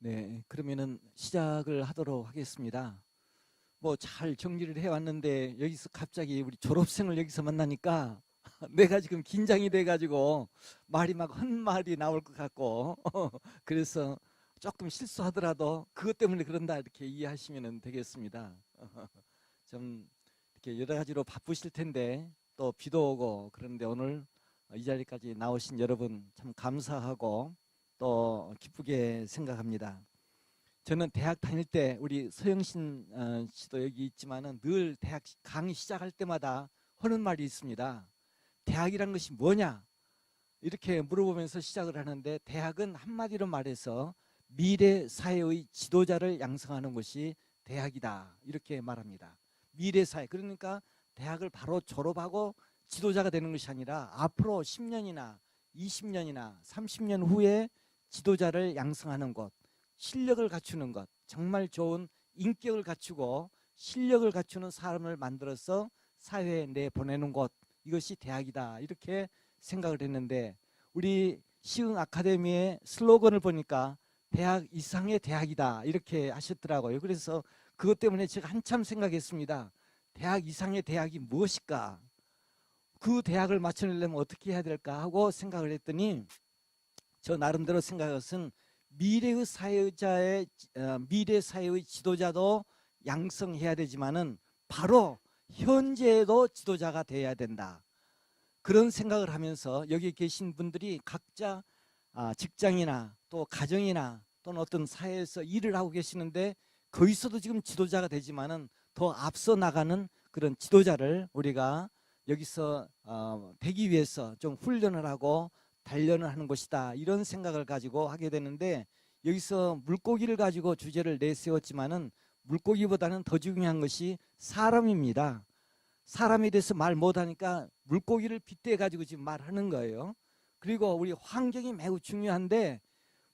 네, 그러면은 시작을 하도록 하겠습니다. 뭐 잘 정리를 해왔는데 여기서 갑자기 우리 졸업생을 여기서 만나니까 내가 지금 긴장이 돼가지고 말이 막 헛말이 나올 것 같고 그래서 조금 실수하더라도 그것 때문에 그런다 이렇게 이해하시면 되겠습니다. 좀 이렇게 여러 가지로 바쁘실 텐데 또 비도 오고 그런데 오늘 이 자리까지 나오신 여러분 참 감사하고 또 기쁘게 생각합니다. 저는 대학 다닐 때 우리 서영신 씨도 여기 있지만은 늘 대학 강의 시작할 때마다 하는 말이 있습니다. 대학이란 것이 뭐냐? 이렇게 물어보면서 시작을 하는데 대학은 한마디로 말해서 미래 사회의 지도자를 양성하는 것이 대학이다. 이렇게 말합니다. 미래 사회. 그러니까 대학을 바로 졸업하고 지도자가 되는 것이 아니라 앞으로 10년이나 20년이나 30년 후에 지도자를 양성하는 것, 실력을 갖추는 것, 정말 좋은 인격을 갖추고 실력을 갖추는 사람을 만들어서 사회에 내보내는 것, 이것이 대학이다. 이렇게 생각을 했는데 우리 시흥 아카데미의 슬로건을 보니까 대학 이상의 대학이다 이렇게 하셨더라고요. 그래서 그것 때문에 제가 한참 생각했습니다. 대학 이상의 대학이 무엇일까? 그 대학을 맞춰내려면 어떻게 해야 될까 하고 생각을 했더니 저 나름대로 생각한 것은 미래의 사회자의 미래 사회의 지도자도 양성해야 되지만은 바로 현재에도 지도자가 돼야 된다. 그런 생각을 하면서 여기 계신 분들이 각자 직장이나 또 가정이나 또는 어떤 사회에서 일을 하고 계시는데 거기서도 지금 지도자가 되지만은 더 앞서 나가는 그런 지도자를 우리가 여기서 되기 위해서 좀 훈련을 하고 단련을 하는 것이다. 이런 생각을 가지고 하게 되는데 여기서 물고기를 가지고 주제를 내세웠지만은 물고기보다는 더 중요한 것이 사람입니다. 사람에 대해서 말 못하니까 물고기를 빗대 가지고 지금 말하는 거예요. 그리고 우리 환경이 매우 중요한데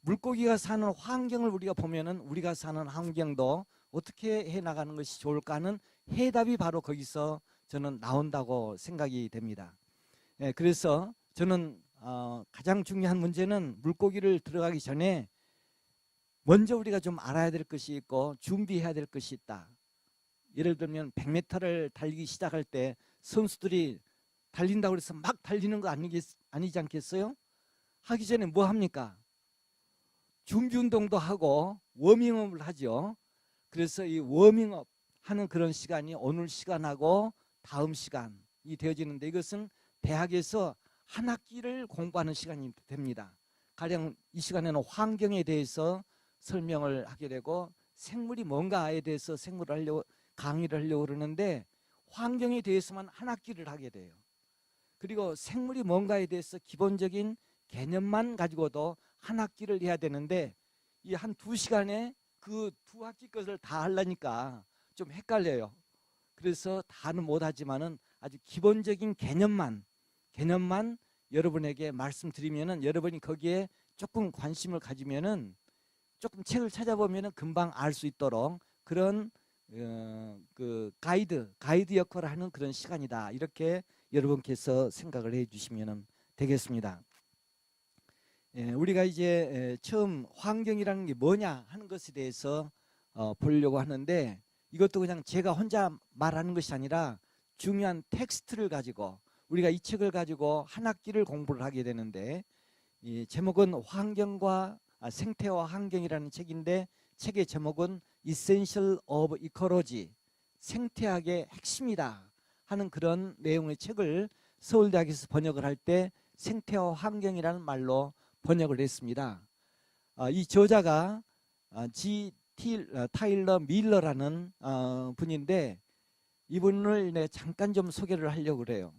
물고기가 사는 환경을 우리가 보면은 우리가 사는 환경도 어떻게 해 나가는 것이 좋을까 하는 해답이 바로 거기서 저는 나온다고 생각이 됩니다. 예, 그래서 저는 가장 중요한 문제는 물고기를 들어가기 전에 먼저 우리가 좀 알아야 될 것이 있고 준비해야 될 것이 있다. 예를 들면 100m를 달리기 시작할 때 선수들이 달린다고 해서 막 달리는 거 아니지 않겠어요? 하기 전에 뭐 합니까? 준비 운동도 하고 워밍업을 하죠. 그래서 이 워밍업 하는 그런 시간이 오늘 시간하고 다음 시간이 되어지는데 이것은 대학에서 한 학기를 공부하는 시간이 됩니다. 가령 이 시간에는 환경에 대해서 설명을 하게 되고 생물이 뭔가에 대해서 강의를 하려고 그러는데 환경에 대해서만 한 학기를 하게 돼요. 그리고 생물이 뭔가에 대해서 기본적인 개념만 가지고도 한 학기를 해야 되는데 이 한 2시간에 그 2학기 것을 다 하려니까 좀 헷갈려요. 그래서 다는 못하지만은 아주 기본적인 개념만 여러분에게 말씀드리면은 여러분이 거기에 조금 관심을 가지면은 조금 책을 찾아보면은 금방 알 수 있도록 그런 그 가이드 역할을 하는 그런 시간이다. 이렇게 여러분께서 생각을 해주시면 되겠습니다. 우리가 이제 처음 환경이라는 게 뭐냐 하는 것에 대해서 보려고 하는데 이것도 그냥 제가 혼자 말하는 것이 아니라 중요한 텍스트를 가지고 우리가 이 책을 가지고 한 학기를 공부를 하게 되는데 이 제목은 생태와 환경이라는 책인데 책의 제목은 Essential of Ecology, 생태학의 핵심이다 하는 그런 내용의 책을 서울대학에서 번역을 할 때 생태와 환경이라는 말로 번역을 했습니다. 이 저자가 타일러 밀러라는 분인데 이분을 잠깐 좀 소개를 하려고 그래요.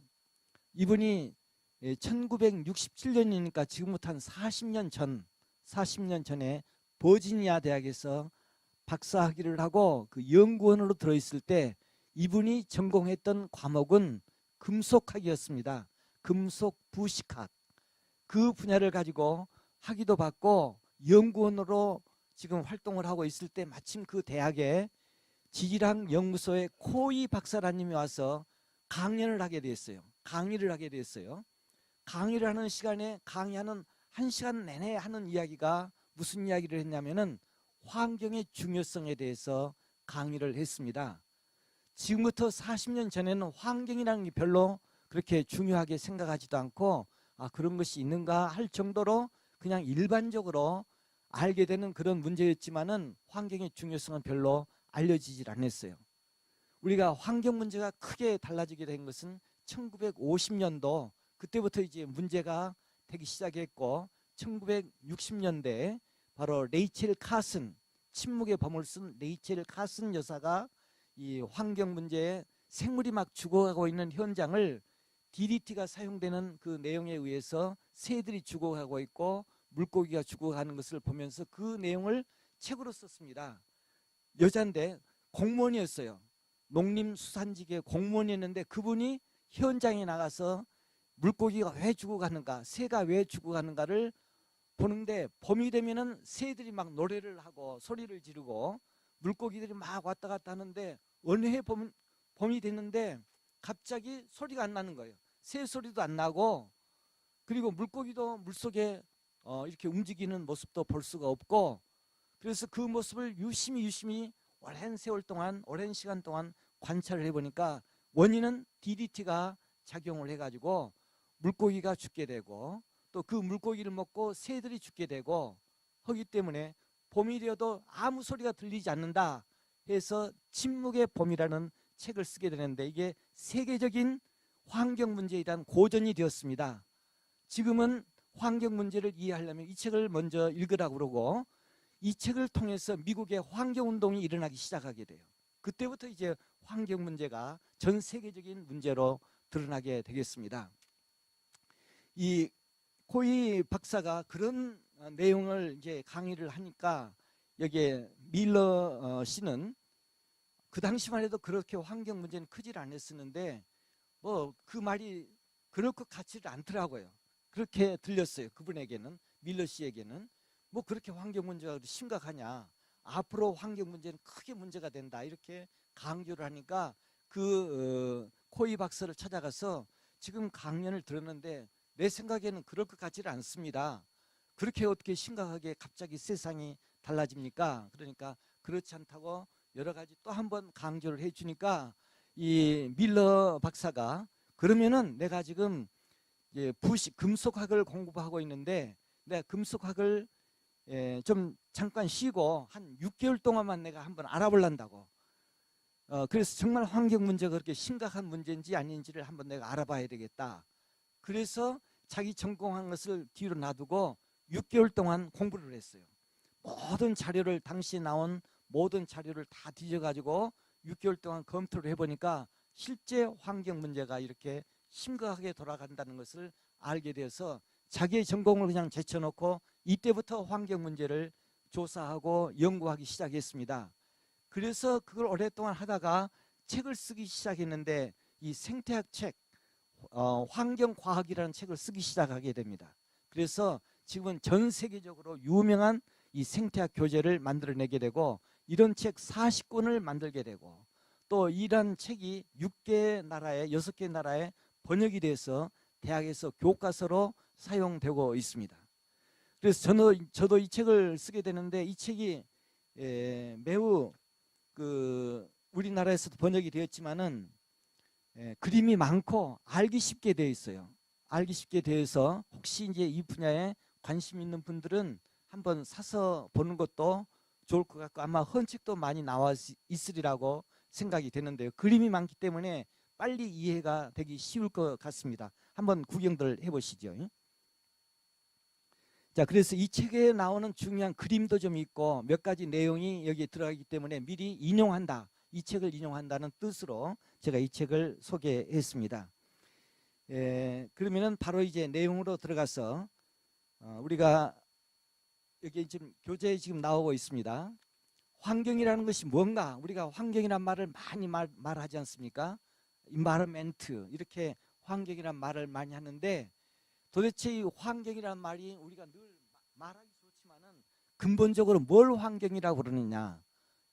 이분이 1967년이니까 지금부터 한 40년 전에 버지니아 대학에서 박사학위를 하고 그 연구원으로 들어있을 때 이분이 전공했던 과목은 금속학이었습니다. 금속 부식학. 그 분야를 가지고 학위도 받고 연구원으로 지금 활동을 하고 있을 때 마침 그 대학에 지질학 연구소에 코이 박사라님이 와서 강의를 하게 됐어요. 강의를 하는 시간에 강의하는 1시간 내내 하는 이야기가 무슨 이야기를 했냐면은 환경의 중요성에 대해서 강의를 했습니다. 지금부터 40년 전에는 환경이라는 게 별로 그렇게 중요하게 생각하지도 않고 그런 것이 있는가 할 정도로 그냥 일반적으로 알게 되는 그런 문제였지만은 환경의 중요성은 별로 알려지질 않았어요. 우리가 환경 문제가 크게 달라지게 된 것은 1950년도 그때부터 이제 문제가 되기 시작했고 1960년대 바로 레이첼 카슨, 침묵의 범을 쓴 레이첼 카슨 여사가 이 환경 문제에 생물이 막 죽어가고 있는 현장을 DDT가 사용되는 그 내용에 의해서 새들이 죽어가고 있고 물고기가 죽어가는 것을 보면서 그 내용을 책으로 썼습니다. 여자인데 공무원이었어요. 농림수산직의 공무원이었는데 그분이 현장에 나가서 물고기가 왜 죽어가는가, 새가 왜 죽어가는가를 보는데 봄이 되면은 새들이 막 노래를 하고 소리를 지르고 물고기들이 막 왔다 갔다 하는데 어느 해 봄이 됐는데 갑자기 소리가 안 나는 거예요. 새 소리도 안 나고 그리고 물고기도 물속에 이렇게 움직이는 모습도 볼 수가 없고 그래서 그 모습을 유심히 오랜 세월 동안 오랜 시간 동안 관찰을 해보니까 원인은 DDT가 작용을 해가지고 물고기가 죽게 되고 또 그 물고기를 먹고 새들이 죽게 되고 하기 때문에 봄이 되어도 아무 소리가 들리지 않는다 해서 침묵의 봄이라는 책을 쓰게 되는데 이게 세계적인 환경 문제에 대한 고전이 되었습니다. 지금은 환경 문제를 이해하려면 이 책을 먼저 읽으라고 그러고 이 책을 통해서 미국의 환경운동이 일어나기 시작하게 돼요. 그때부터 이제 환경 문제가 전 세계적인 문제로 드러나게 되겠습니다. 이 코이 박사가 그런 내용을 이제 강의를 하니까 여기에 밀러 씨는 그 당시만 해도 그렇게 환경 문제는 크질 않았었는데 뭐 그 말이 그럴 것 같지를 않더라고요. 그렇게 들렸어요. 그분에게는, 밀러 씨에게는. 뭐 그렇게 환경 문제가 심각하냐, 앞으로 환경 문제는 크게 문제가 된다 이렇게 강조를 하니까 그 코이 박사를 찾아가서 지금 강연을 들었는데 내 생각에는 그럴 것 같지는 않습니다. 그렇게 어떻게 심각하게 갑자기 세상이 달라집니까? 그러니까 그렇지 않다고 여러 가지 또 한 번 강조를 해주니까 이 밀러 박사가 그러면은 내가 지금 금속학을 공부하고 있는데 내가 금속학을 좀 잠깐 쉬고 한 6개월 동안만 내가 한번 알아볼란다고. 그래서 정말 환경 문제가 그렇게 심각한 문제인지 아닌지를 한번 내가 알아봐야 되겠다. 그래서 자기 전공한 것을 뒤로 놔두고 6개월 동안 공부를 했어요. 모든 자료를 당시 나온 모든 자료를 다 뒤져가지고 6개월 동안 검토를 해보니까 실제 환경 문제가 이렇게 심각하게 돌아간다는 것을 알게 되어서 자기의 전공을 그냥 제쳐놓고 이때부터 환경 문제를 조사하고 연구하기 시작했습니다. 그래서 그걸 오랫동안 하다가 책을 쓰기 시작했는데 이 생태학 책, 환경과학이라는 책을 쓰기 시작하게 됩니다. 그래서 지금은 전 세계적으로 유명한 이 생태학 교재를 만들어내게 되고 이런 책 40권을 만들게 되고 또 이런 책이 6개 나라에 번역이 돼서 대학에서 교과서로 사용되고 있습니다. 그래서 저도 이 책을 쓰게 되는데 이 책이 매우 우리나라에서도 번역이 되었지만은 그림이 많고 알기 쉽게 되어 있어요. 알기 쉽게 되어서 혹시 이제 이 분야에 관심 있는 분들은 한번 사서 보는 것도 좋을 것 같고 아마 헌책도 많이 나와 있으리라고 생각이 되는데요. 그림이 많기 때문에 빨리 이해가 되기 쉬울 것 같습니다. 한번 구경들 해보시죠. 자, 그래서 이 책에 나오는 중요한 그림도 좀 있고 몇 가지 내용이 여기에 들어가기 때문에 미리 인용한다. 이 책을 인용한다는 뜻으로 제가 이 책을 소개했습니다. 그러면은 바로 이제 내용으로 들어가서 우리가 여기 지금 교재에 지금 나오고 있습니다. 환경이라는 것이 뭔가 우리가 환경이란 말을 많이 말하지 않습니까? environment 이렇게 환경이란 말을 많이 하는데 도대체 이 환경이란 말이 우리가 늘 말하기 좋지만은 근본적으로 뭘 환경이라고 그러느냐?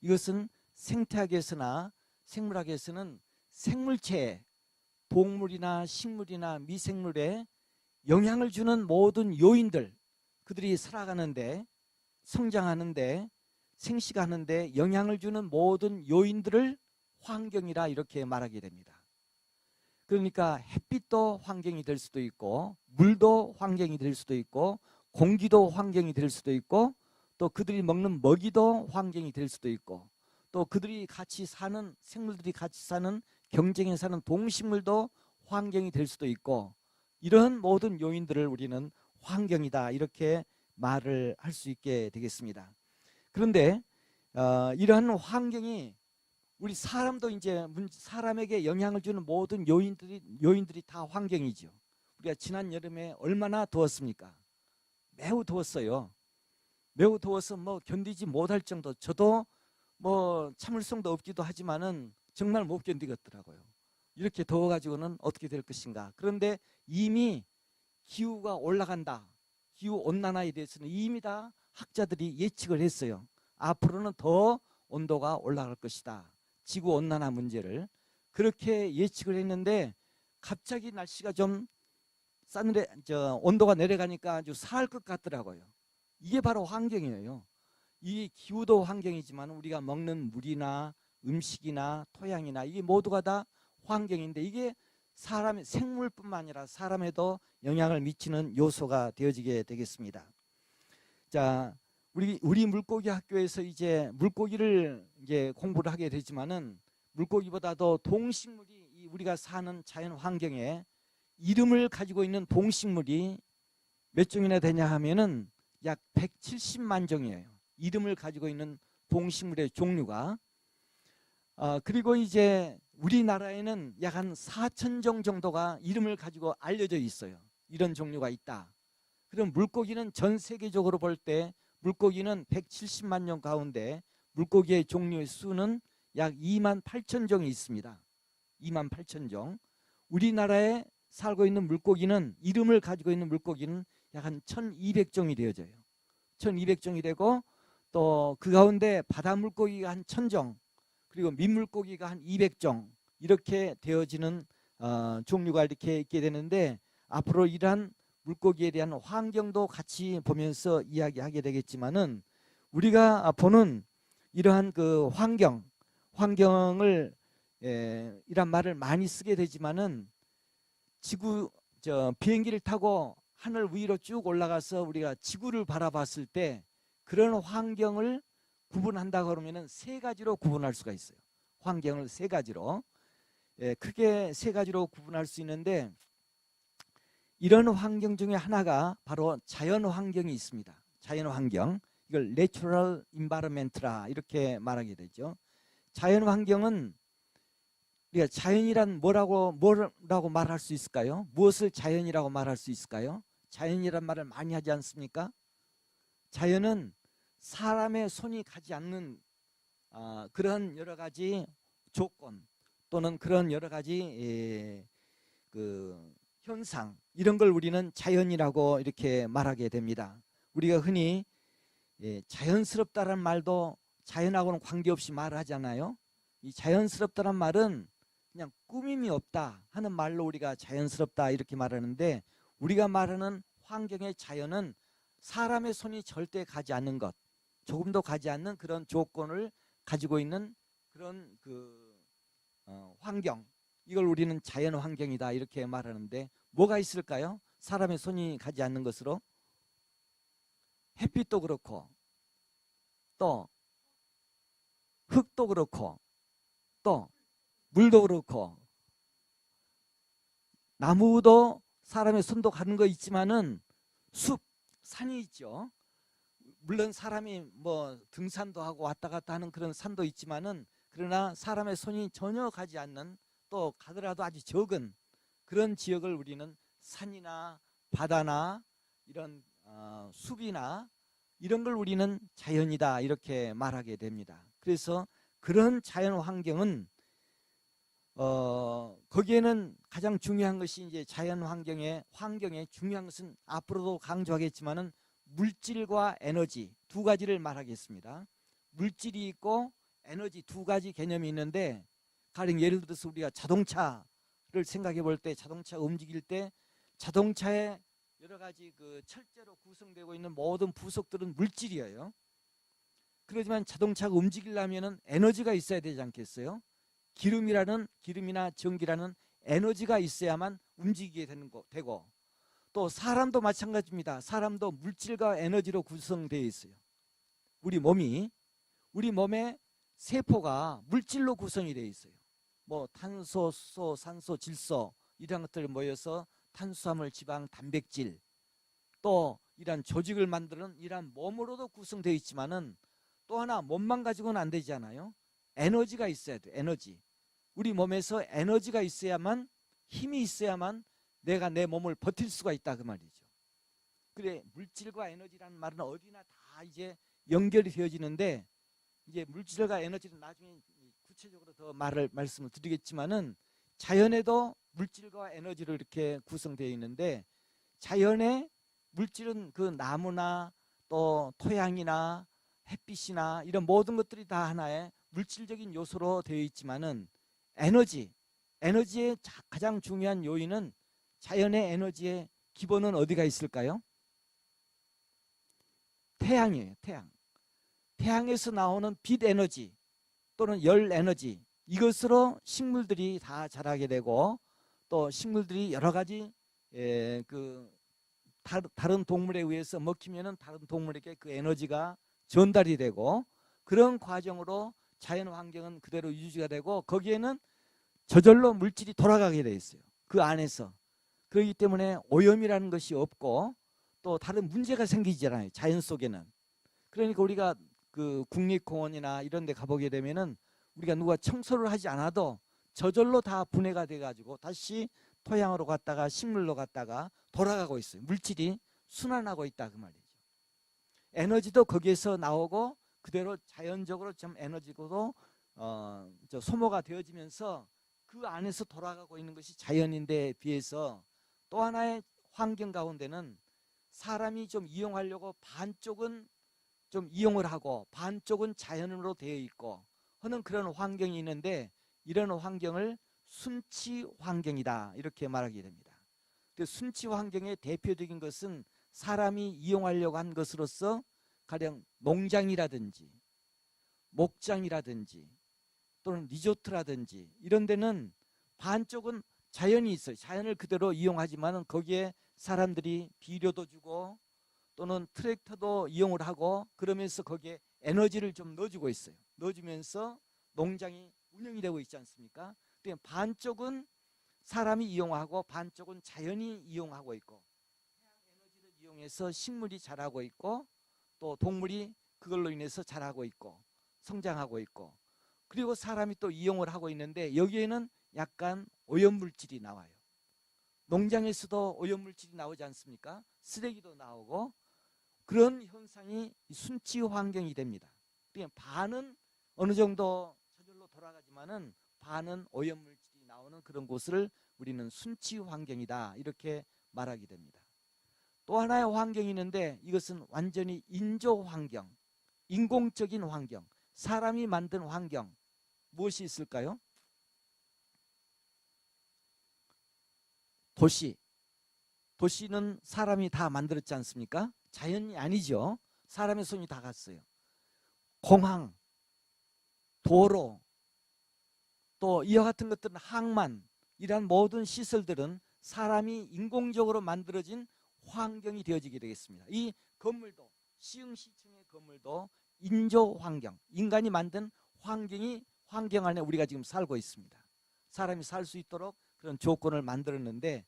이것은 생태학에서나 생물학에서는 생물체, 동물이나 식물이나 미생물에 영향을 주는 모든 요인들, 그들이 살아가는데 성장하는데 생식하는데 영향을 주는 모든 요인들을 환경이라 이렇게 말하게 됩니다. 그러니까 햇빛도 환경이 될 수도 있고, 물도 환경이 될 수도 있고, 공기도 환경이 될 수도 있고, 또 그들이 먹는 먹이도 환경이 될 수도 있고, 또 그들이 같이 사는 생물들이 같이 사는 경쟁에 사는 동식물도 환경이 될 수도 있고, 이런 모든 요인들을 우리는 환경이다 이렇게 말을 할 수 있게 되겠습니다. 그런데 이러한 환경이 우리 사람도 이제 사람에게 영향을 주는 모든 요인들이 다 환경이죠. 우리가 지난 여름에 얼마나 더웠습니까? 매우 더웠어요. 매우 더워서 뭐 견디지 못할 정도. 저도 뭐 참을성도 없기도 하지만은 정말 못 견디겠더라고요. 이렇게 더워가지고는 어떻게 될 것인가. 그런데 이미 기후가 올라간다. 기후 온난화에 대해서는 이미 다 학자들이 예측을 했어요. 앞으로는 더 온도가 올라갈 것이다. 지구 온난화 문제를 그렇게 예측을 했는데 갑자기 날씨가 좀 온도가 내려가니까 아주 사할 것 같더라고요. 이게 바로 환경이에요. 이 기후도 환경이지만 우리가 먹는 물이나 음식이나 토양이나 이게 모두가 다 환경인데 이게 사람의 생물뿐만 아니라 사람에도 영향을 미치는 요소가 되어지게 되겠습니다. 자, 우리 물고기 학교에서 이제 물고기를 이제 공부를 하게 되지만은 물고기보다도 동식물이 우리가 사는 자연 환경에 이름을 가지고 있는 동식물이 몇 종이나 되냐 하면은 약 170만 종이에요. 이름을 가지고 있는 동식물의 종류가. 그리고 이제 우리나라에는 약 한 4천 종 정도가 이름을 가지고 알려져 있어요. 이런 종류가 있다. 그럼 물고기는 전 세계적으로 볼 때 물고기는 170만 종 가운데 물고기의 종류의 수는 약 2만 8천 종이 있습니다. 2만 8천 종. 우리나라에 살고 있는 물고기는 이름을 가지고 있는 물고기는 약 한 1200종이 되어져요. 1200종이 되고 또 그 가운데 바다 물고기가 한 1000종 그리고 민물고기가 한 200종 이렇게 되어지는 종류가 이렇게 있게 되는데 앞으로 이러한 물고기에 대한 환경도 같이 보면서 이야기하게 되겠지만은 우리가 보는 이러한 그 환경을 이란 말을 많이 쓰게 되지만은 비행기를 타고 하늘 위로 쭉 올라가서 우리가 지구를 바라봤을 때 그런 환경을 구분한다 그러면은 세 가지로 구분할 수가 있어요. 환경을 세 가지로 크게 세 가지로 구분할 수 있는데 이런 환경 중에 하나가 바로 자연 환경이 있습니다. 자연 환경 이걸 Natural Environment라 이렇게 말하게 되죠. 자연 환경은 우리가 자연이란 뭐라고 말할 수 있을까요? 무엇을 자연이라고 말할 수 있을까요? 자연이란 말을 많이 하지 않습니까? 자연은 사람의 손이 가지 않는 그런 여러 가지 조건 또는 그런 여러 가지 그 현상 이런 걸 우리는 자연이라고 이렇게 말하게 됩니다. 우리가 흔히 자연스럽다는 말도 자연하고는 관계없이 말을 하잖아요. 이 자연스럽다는 말은 그냥 꾸밈이 없다 하는 말로 우리가 자연스럽다 이렇게 말하는데 우리가 말하는 환경의 자연은 사람의 손이 절대 가지 않는 것 조금도 가지 않는 그런 조건을 가지고 있는 그런 환경 이걸 우리는 자연 환경이다 이렇게 말하는데 뭐가 있을까요? 사람의 손이 가지 않는 것으로 햇빛도 그렇고 또 흙도 그렇고 또 물도 그렇고 나무도 사람의 손도 가는 거 있지만은 산이 있죠. 물론 사람이 뭐 등산도 하고 왔다 갔다 하는 그런 산도 있지만은 그러나 사람의 손이 전혀 가지 않는 또 가더라도 아주 적은 그런 지역을 우리는 산이나 바다나 이런 숲이나 이런 걸 우리는 자연이다 이렇게 말하게 됩니다. 그래서 그런 자연 환경은 거기에는 가장 중요한 것이 이제 자연 환경의 중요한 것은 앞으로도 강조하겠지만은 물질과 에너지 두 가지를 말하겠습니다. 물질이 있고 에너지 두 가지 개념이 있는데 가령 예를 들어서 우리가 자동차를 생각해 볼 때 자동차가 움직일 때 자동차에 여러 가지 그 철제로 구성되고 있는 모든 부속들은 물질이에요. 그렇지만 자동차가 움직이려면은 에너지가 있어야 되지 않겠어요? 기름이나 전기라는 에너지가 있어야만 움직이게 되고, 또 사람도 마찬가지입니다. 사람도 물질과 에너지로 구성되어 있어요. 우리 몸의 세포가 물질로 구성이 되어 있어요. 뭐 탄소, 수소, 산소, 질소 이런 것들이 모여서 탄수화물, 지방, 단백질, 또 이런 조직을 만드는 이런 몸으로도 구성되어 있지만은 또 하나 몸만 가지고는 안 되잖아요. 에너지가 있어야 돼. 에너지. 우리 몸에서 에너지가 있어야만, 힘이 있어야만 내가 내 몸을 버틸 수가 있다 그 말이죠. 그래, 물질과 에너지라는 말은 어디나 다 이제 연결이 되어지는데, 이제 물질과 에너지는 나중에 구체적으로 더 말씀을 드리겠지만은, 자연에도 물질과 에너지로 이렇게 구성되어 있는데, 자연의 물질은 그 나무나 또 토양이나 햇빛이나 이런 모든 것들이 다 하나의 물질적인 요소로 되어 있지만은, 에너지의 가장 중요한 요인은, 자연의 에너지의 기본은 어디가 있을까요? 태양이에요. 태양에서 나오는 빛 에너지 또는 열 에너지, 이것으로 식물들이 다 자라게 되고, 또 식물들이 여러 가지 다른 동물에 의해서 먹히면은 다른 동물에게 그 에너지가 전달이 되고, 그런 과정으로 자연 환경은 그대로 유지가 되고, 거기에는 저절로 물질이 돌아가게 돼 있어요. 그 안에서. 그렇기 때문에 오염이라는 것이 없고, 또 다른 문제가 생기잖아요. 자연 속에는. 그러니까 우리가 그 국립공원이나 이런 데 가보게 되면은, 우리가 누가 청소를 하지 않아도 저절로 다 분해가 돼 가지고 다시 토양으로 갔다가 식물로 갔다가 돌아가고 있어요. 물질이 순환하고 있다 그 말이죠. 에너지도 거기에서 나오고, 그대로 자연적으로 좀 에너지고도 소모가 되어지면서 그 안에서 돌아가고 있는 것이 자연인데, 비해서 또 하나의 환경 가운데는 사람이 좀 이용하려고 반쪽은 좀 이용을 하고 반쪽은 자연으로 되어 있고 하는 그런 환경이 있는데, 이런 환경을 순치 환경이다 이렇게 말하게 됩니다. 그 순치 환경의 대표적인 것은 사람이 이용하려고 한 것으로서, 가령 농장이라든지 목장이라든지 또는 리조트라든지 이런 데는 반쪽은 자연이 있어요. 자연을 그대로 이용하지만 거기에 사람들이 비료도 주고 또는 트랙터도 이용을 하고, 그러면서 거기에 에너지를 좀 넣어주고 있어요. 넣어주면서 농장이 운영이 되고 있지 않습니까? 반쪽은 사람이 이용하고 반쪽은 자연이 이용하고 있고, 에너지를 이용해서 식물이 자라고 있고, 또 동물이 그걸로 인해서 자라고 있고 성장하고 있고, 그리고 사람이 또 이용을 하고 있는데, 여기에는 약간 오염물질이 나와요. 농장에서도 오염물질이 나오지 않습니까? 쓰레기도 나오고, 그런 현상이 순치 환경이 됩니다. 반은 어느 정도 저절로 돌아가지만은 반은 오염물질이 나오는 그런 곳을 우리는 순치 환경이다 이렇게 말하게 됩니다. 또 하나의 환경이 있는데, 이것은 완전히 인조 환경, 인공적인 환경, 사람이 만든 환경. 무엇이 있을까요? 도시는 사람이 다 만들었지 않습니까? 자연이 아니죠. 사람의 손이 다 갔어요. 공항, 도로, 또 이와 같은 것들은 항만, 이러한 모든 시설들은 사람이 인공적으로 만들어진 환경이 되어지게 되겠습니다. 이 건물도, 시흥시청의 건물도 인조 환경, 인간이 만든 환경 안에 우리가 지금 살고 있습니다. 사람이 살 수 있도록 그런 조건을 만들었는데,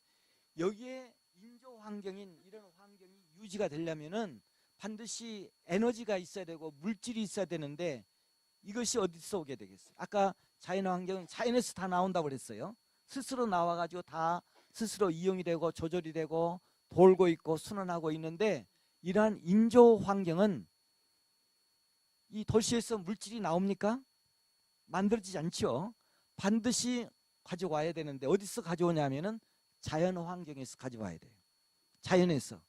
여기에 인조 환경인 이런 환경이 유지가 되려면은 반드시 에너지가 있어야 되고 물질이 있어야 되는데, 이것이 어디서 오게 되겠어요? 아까 자연 환경은 자연에서 다 나온다고 그랬어요. 스스로 나와가지고 다 스스로 이용이 되고 조절이 되고 돌고 있고 순환하고 있는데, 이러한 인조 환경은 이 도시에서 물질이 나옵니까? 만들어지지 않죠. 반드시 가져와야 되는데, 어디서 가져오냐면은 자연 환경에서 가져와야 돼요. 자연에서,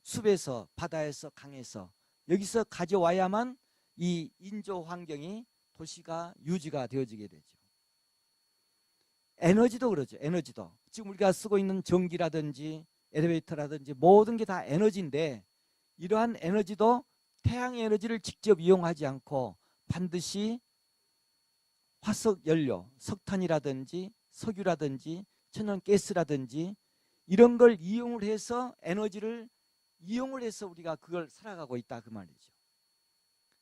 숲에서, 바다에서, 강에서, 여기서 가져와야만 이 인조 환경이, 도시가 유지가 되어지게 되죠. 에너지도 그러죠. 에너지도 지금 우리가 쓰고 있는 전기라든지 엘리베이터라든지 모든 게 다 에너지인데, 이러한 에너지도 태양 에너지를 직접 이용하지 않고 반드시 화석 연료, 석탄이라든지 석유라든지 천연가스라든지 이런 걸 이용을 해서 에너지를 이용을 해서 우리가 그걸 살아가고 있다 그 말이죠.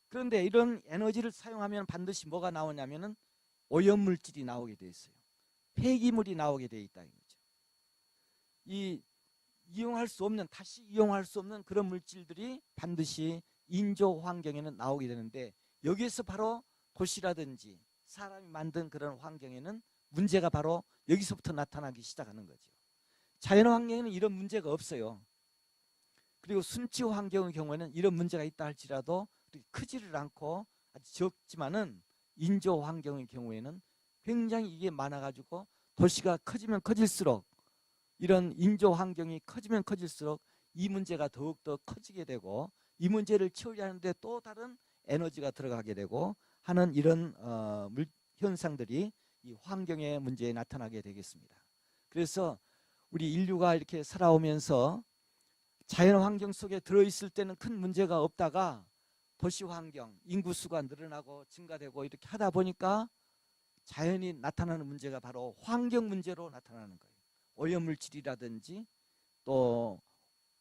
그런데 이런 에너지를 사용하면 반드시 뭐가 나오냐면은 오염물질이 나오게 돼 있어요. 폐기물이 나오게 돼 있다 이거죠. 이 이용할 수 없는, 다시 이용할 수 없는 그런 물질들이 반드시 인조 환경에는 나오게 되는데, 여기에서 바로 도시라든지 사람이 만든 그런 환경에는 문제가 바로 여기서부터 나타나기 시작하는 거죠. 자연 환경에는 이런 문제가 없어요. 그리고 순지 환경의 경우에는 이런 문제가 있다 할지라도 크지를 않고 아주 적지만은 인조 환경의 경우에는 굉장히 이게 많아가지고 도시가 커지면 커질수록, 이런 인조 환경이 커지면 커질수록 이 문제가 더욱더 커지게 되고, 이 문제를 처리하는데 또 다른 에너지가 들어가게 되고 하는 이런 현상들이 이 환경의 문제에 나타나게 되겠습니다. 그래서 우리 인류가 이렇게 살아오면서 자연 환경 속에 들어있을 때는 큰 문제가 없다가 도시 환경, 인구수가 늘어나고 증가되고 이렇게 하다 보니까 자연이 나타나는 문제가 바로 환경 문제로 나타나는 거예요. 오염물질이라든지 또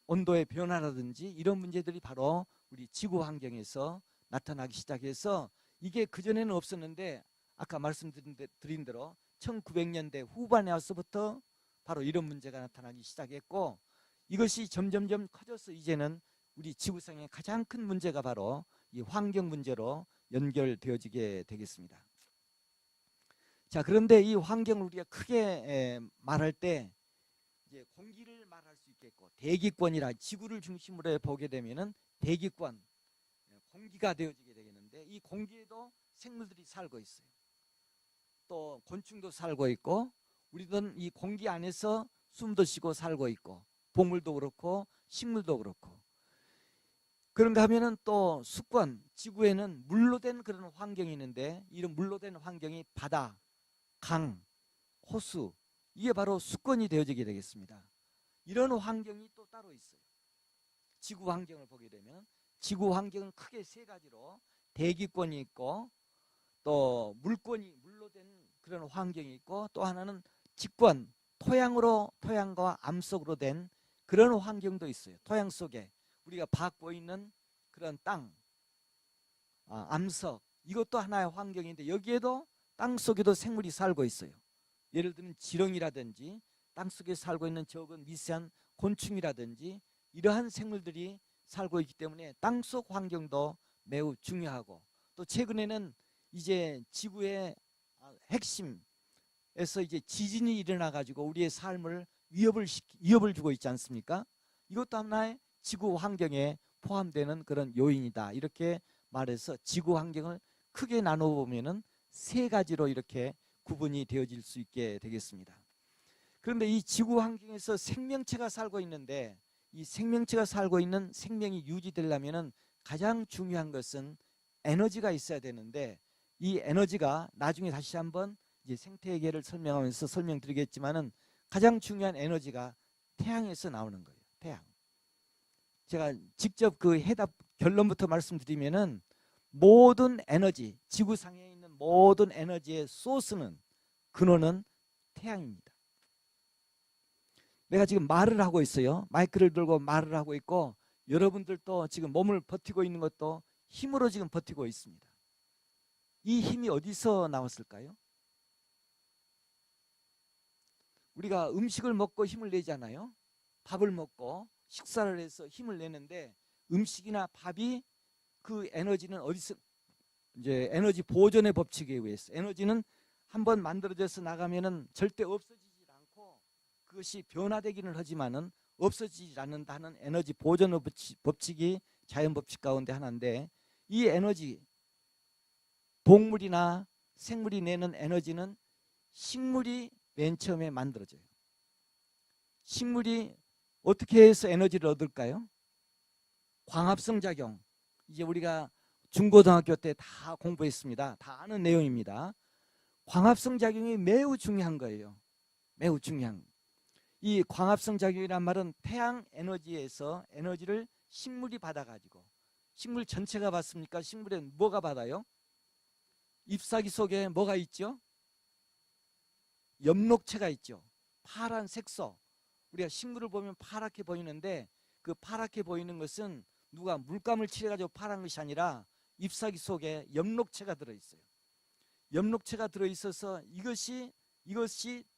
온도의 변화라든지 이런 문제들이 바로 우리 지구 환경에서 나타나기 시작해서, 이게 그전에는 없었는데 아까 말씀드린 대로 1900년대 후반에 와서부터 바로 이런 문제가 나타나기 시작했고, 이것이 점점점 커져서 이제는 우리 지구상의 가장 큰 문제가 바로 이 환경 문제로 연결되어지게 되겠습니다. 자, 그런데 이 환경을 우리가 크게 말할 때 이제 공기를 말할 수 있겠고, 대기권이라 지구를 중심으로 보게 되면은 대기권, 공기가 되어지게 되겠는데, 이 공기에도 생물들이 살고 있어요. 또 곤충도 살고 있고, 우리는 이 공기 안에서 숨도 쉬고 살고 있고, 동물도 그렇고 식물도 그렇고. 그런가 하면은 또 수권, 지구에는 물로 된 그런 환경이 있는데, 이런 물로 된 환경이 바다, 강, 호수, 이게 바로 수권이 되어지게 되겠습니다. 이런 환경이 또 따로 있어요. 지구 환경을 보게 되면 지구 환경은 크게 세 가지로 대기권이 있고, 또 물권이, 물로 된 그런 환경이 있고, 또 하나는 직권, 토양과 암석으로 된 그런 환경도 있어요. 토양 속에 우리가 받고 있는 그런 땅, 암석, 이것도 하나의 환경인데, 여기에도 땅 속에도 생물이 살고 있어요. 예를 들면 지렁이라든지 땅속에 살고 있는 적은 미세한 곤충이라든지 이러한 생물들이 살고 있기 때문에 땅속 환경도 매우 중요하고, 또 최근에는 이제 지구의 핵심에서 이제 지진이 일어나 가지고 우리의 삶을 위협을 주고 있지 않습니까? 이것도 하나의 지구 환경에 포함되는 그런 요인이다, 이렇게 말해서 지구 환경을 크게 나눠 보면은 세 가지로 이렇게 구분이 되어질 수 있게 되겠습니다. 그런데 이 지구 환경에서 생명체가 살고 있는데, 이 생명체가 살고 있는 생명이 유지되려면 가장 중요한 것은 에너지가 있어야 되는데, 이 에너지가 나중에 다시 한번 이제 생태계를 설명하면서 설명드리겠지만은 가장 중요한 에너지가 태양에서 나오는 거예요. 태양. 제가 직접 그 해답 결론부터 말씀드리면은, 모든 에너지, 지구상에 있는 모든 에너지의 소스는, 근원은 태양입니다. 내가 지금 말을 하고 있어요. 마이크를 들고 말을 하고 있고, 여러분들도 지금 몸을 버티고 있는 것도 힘으로 지금 버티고 있습니다. 이 힘이 어디서 나왔을까요? 우리가 음식을 먹고 힘을 내잖아요. 밥을 먹고 식사를 해서 힘을 내는데, 음식이나 밥이 그 에너지는 어디서, 이제 에너지 보존의 법칙에 의해서 에너지는 한번 만들어져서 나가면은 절대 없어지지 않고, 그것이 변화되기는 하지만은 없어지지 않는다는 에너지 보존의 법칙이 자연 법칙 가운데 하나인데, 이 에너지, 동물이나 생물이 내는 에너지는 식물이 맨 처음에 만들어져요. 식물이 어떻게 해서 에너지를 얻을까요? 광합성 작용. 이제 우리가 중고등학교 때 다 공부했습니다. 다 아는 내용입니다. 광합성 작용이 매우 중요한 거예요. 매우 중요한. 이 광합성 작용이란 말은 태양 에너지에서 에너지를 식물이 받아가지고 식물 전체가 받습니까? 식물에 뭐가 받아요? 잎사귀 속에 뭐가 있죠? 엽록체가 있죠. 파란 색소. 우리가 식물을 보면 파랗게 보이는데 그 파랗게 보이는 것은 누가 물감을 칠해가지고 파란 것이 아니라 잎사귀 속에 엽록체가 들어있어요. 엽록체가 들어있어서 이것이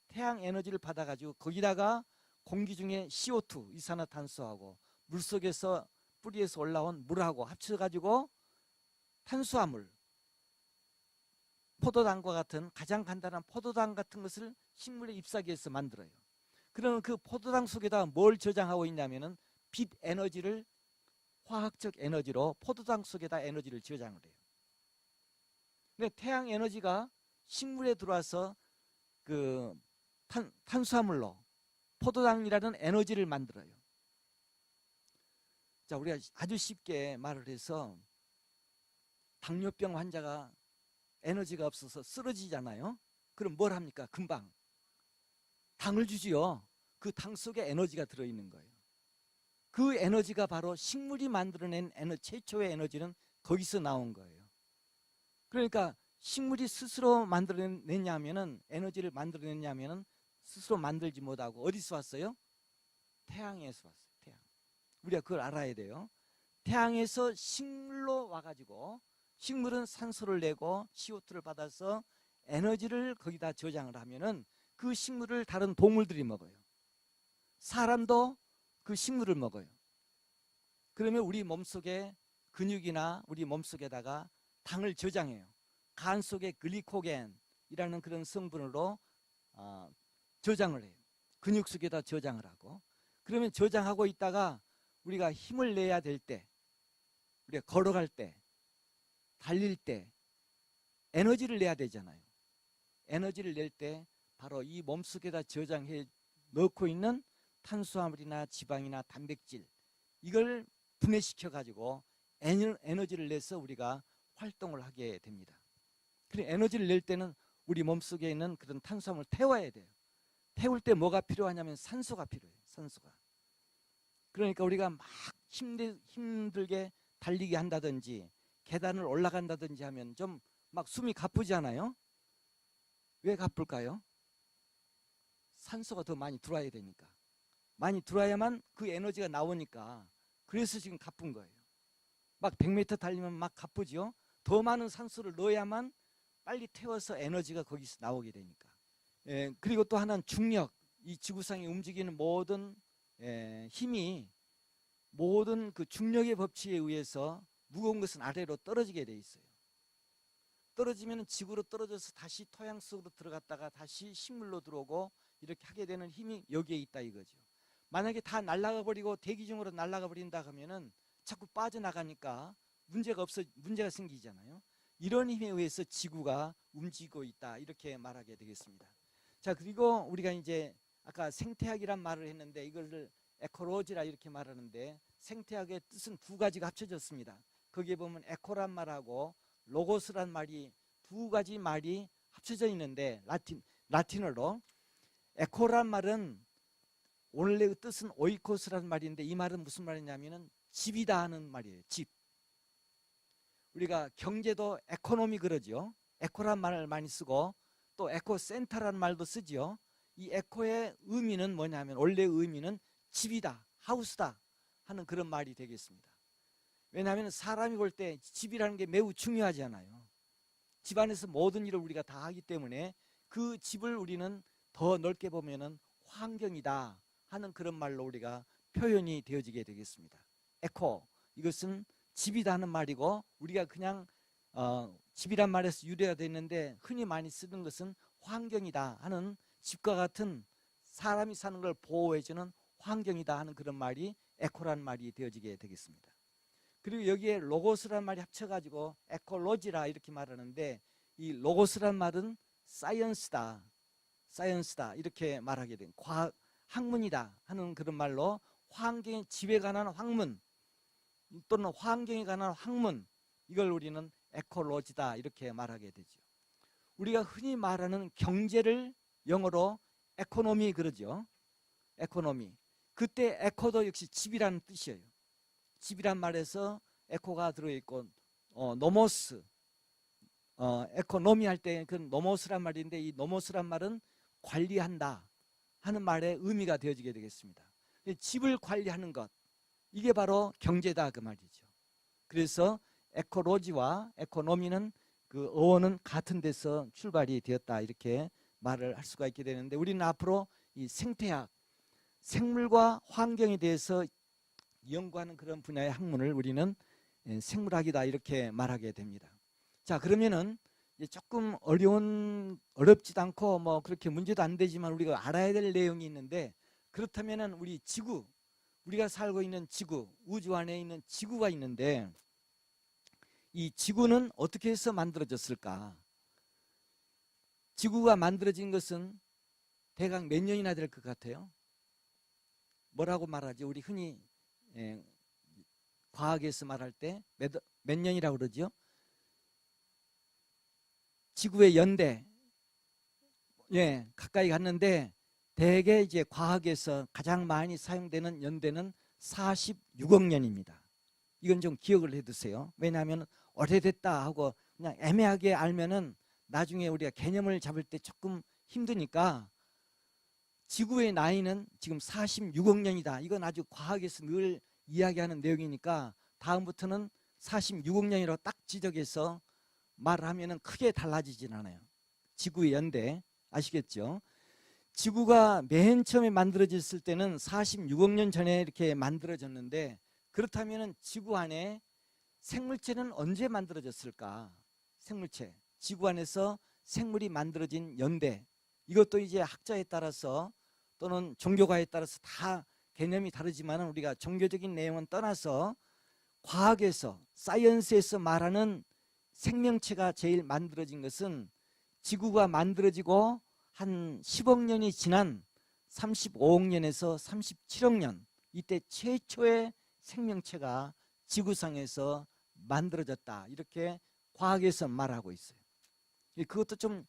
태양 에너지를 받아가지고 거기다가 공기 중에 CO2 이산화탄소하고 물속에서 뿌리에서 올라온 물하고 합쳐가지고 탄수화물, 포도당과 같은 가장 간단한 포도당 같은 것을 식물의 잎사귀에서 만들어요. 그러면 그 포도당 속에다 뭘 저장하고 있냐면은 빛 에너지를 화학적 에너지로 포도당 속에다 에너지를 저장을 해요. 근데 태양 에너지가 식물에 들어와서 그 탄수화물로 포도당이라는 에너지를 만들어요. 자, 우리가 아주 쉽게 말을 해서 당뇨병 환자가 에너지가 없어서 쓰러지잖아요. 그럼 뭘 합니까? 금방 당을 주지요. 그 당 속에 에너지가 들어있는 거예요. 그 에너지가 바로 식물이 만들어낸 최초의 에너지는 거기서 나온 거예요. 그러니까 식물이 스스로 만들어냈냐면은 에너지를 만들어냈냐면은 스스로 만들지 못하고 어디서 왔어요? 태양에서 왔어요. 태양. 우리가 그걸 알아야 돼요. 태양에서 식물로 와가지고 식물은 산소를 내고 CO2를 받아서 에너지를 거기다 저장을 하면은 그 식물을 다른 동물들이 먹어요. 사람도 그 식물을 먹어요. 그러면 우리 몸속에 근육이나 우리 몸속에다가 당을 저장해요. 간 속에 글리코겐이라는 그런 성분으로 저장을 해요. 근육 속에다 저장을 하고, 그러면 저장하고 있다가 우리가 힘을 내야 될 때, 우리가 걸어갈 때, 달릴 때 에너지를 내야 되잖아요. 에너지를 낼 때 바로 이 몸속에다 저장해 넣고 있는 탄수화물이나 지방이나 단백질, 이걸 분해시켜 가지고 에너지를 내서 우리가 활동을 하게 됩니다. 그리고 에너지를 낼 때는 우리 몸속에 있는 그런 탄수화물을 태워야 돼요. 태울 때 뭐가 필요하냐면 산소가 필요해요. 산소가. 그러니까 우리가 막 힘들게 달리기 한다든지 계단을 올라간다든지 하면 좀 막 숨이 가쁘지 않아요? 왜 가쁠까요? 산소가 더 많이 들어와야 되니까. 많이 들어와야만 그 에너지가 나오니까. 그래서 지금 가쁜 거예요. 막 100m 달리면 막 가쁘죠? 더 많은 산소를 넣어야만 빨리 태워서 에너지가 거기서 나오게 되니까. 그리고 또 하나는 중력. 이 지구상에 움직이는 모든 힘이 모든 그 중력의 법칙에 의해서 무거운 것은 아래로 떨어지게 돼 있어요. 떨어지면 지구로 떨어져서 다시 토양 속으로 들어갔다가 다시 식물로 들어오고 이렇게 하게 되는 힘이 여기에 있다 이거죠. 만약에 다 날아가 버리고 대기 중으로 날아가 버린다 하면은 자꾸 빠져나가니까 문제가 생기잖아요. 이런 힘에 의해서 지구가 움직이고 있다 이렇게 말하게 되겠습니다. 자, 그리고 우리가 이제 아까 생태학이란 말을 했는데 이걸 에코로지라 이렇게 말하는데 생태학의 뜻은 두 가지가 합쳐졌습니다. 거기에 보면 에코란 말하고 로고스란 말이 두 가지 말이 합쳐져 있는데 라틴어로 에코란 말은 원래 뜻은 오이코스라는 말인데 이 말은 무슨 말이냐면은 집이다 하는 말이에요. 집. 우리가 경제도 에코노미 그러죠. 에코란 말을 많이 쓰고 또 에코센터라는 말도 쓰죠. 이 에코의 의미는 뭐냐면 원래 의미는 집이다, 하우스다 하는 그런 말이 되겠습니다. 왜냐하면 사람이 볼 때 집이라는 게 매우 중요하잖아요. 집 안에서 모든 일을 우리가 다 하기 때문에 그 집을 우리는 더 넓게 보면은 환경이다 하는 그런 말로 우리가 표현이 되어지게 되겠습니다. 에코, 이것은 집이다 하는 말이고 우리가 그냥 집이란 말에서 유래가 됐는데 흔히 많이 쓰는 것은 환경이다 하는 집과 같은 사람이 사는 걸 보호해주는 환경이다 하는 그런 말이 에코라는 말이 되어지게 되겠습니다. 그리고 여기에 로고스란 말이 합쳐가지고 에콜로지라 이렇게 말하는데 이 로고스란 말은 사이언스다 이렇게 말하게 된 과학, 학문이다 하는 그런 말로 환경의 집에 관한 학문 또는 환경에 관한 학문, 이걸 우리는 에콜로지다 이렇게 말하게 되죠. 우리가 흔히 말하는 경제를 영어로 에코노미 그러죠. 에코노미. 그때 에코도 역시 집이라는 뜻이에요. 집이란 말에서 에코가 들어있고 노모스, 에코노미 할 때 그 노모스란 말인데 이 노모스란 말은 관리한다 하는 말의 의미가 되어지게 되겠습니다. 집을 관리하는 것, 이게 바로 경제다 그 말이죠. 그래서 에코로지와 에코노미는 그 어원은 같은 데서 출발이 되었다 이렇게 말을 할 수가 있게 되는데, 우리는 앞으로 이 생태학, 생물과 환경에 대해서 연구하는 그런 분야의 학문을 우리는 생물학이다 이렇게 말하게 됩니다. 자, 그러면은 조금 어렵지도 않고 뭐 그렇게 문제도 안 되지만 우리가 알아야 될 내용이 있는데, 그렇다면은 우리 지구, 우리가 살고 있는 지구, 우주 안에 있는 지구가 있는데 이 지구는 어떻게 해서 만들어졌을까? 지구가 만들어진 것은 대강 몇 년이나 될 것 같아요? 뭐라고 말하지? 우리 흔히 과학에서 말할 때 몇 년이라고 그러죠? 지구의 연대, 가까이 갔는데 대개 이제 과학에서 가장 많이 사용되는 연대는 46억 년입니다. 이건 좀 기억을 해두세요. 왜냐하면 오래됐다 하고 그냥 애매하게 알면은 나중에 우리가 개념을 잡을 때 조금 힘드니까, 지구의 나이는 지금 46억 년이다. 이건 아주 과학에서 늘 이야기하는 내용이니까 다음부터는 46억 년이라고 딱 지적해서 말을 하면은 크게 달라지진 않아요. 지구의 연대 아시겠죠? 지구가 맨 처음에 만들어졌을 때는 46억 년 전에 이렇게 만들어졌는데, 그렇다면 지구 안에 생물체는 언제 만들어졌을까? 생물체, 지구 안에서 생물이 만들어진 연대, 이것도 이제 학자에 따라서 또는 종교가에 따라서 다 개념이 다르지만 우리가 종교적인 내용은 떠나서 과학에서, 사이언스에서 말하는 생명체가 제일 만들어진 것은 지구가 만들어지고 한 10억 년이 지난 35억 년에서 37억 년, 이때 최초의 생명체가 지구상에서 만들어졌다 이렇게 과학에서 말하고 있어요. 그것도 좀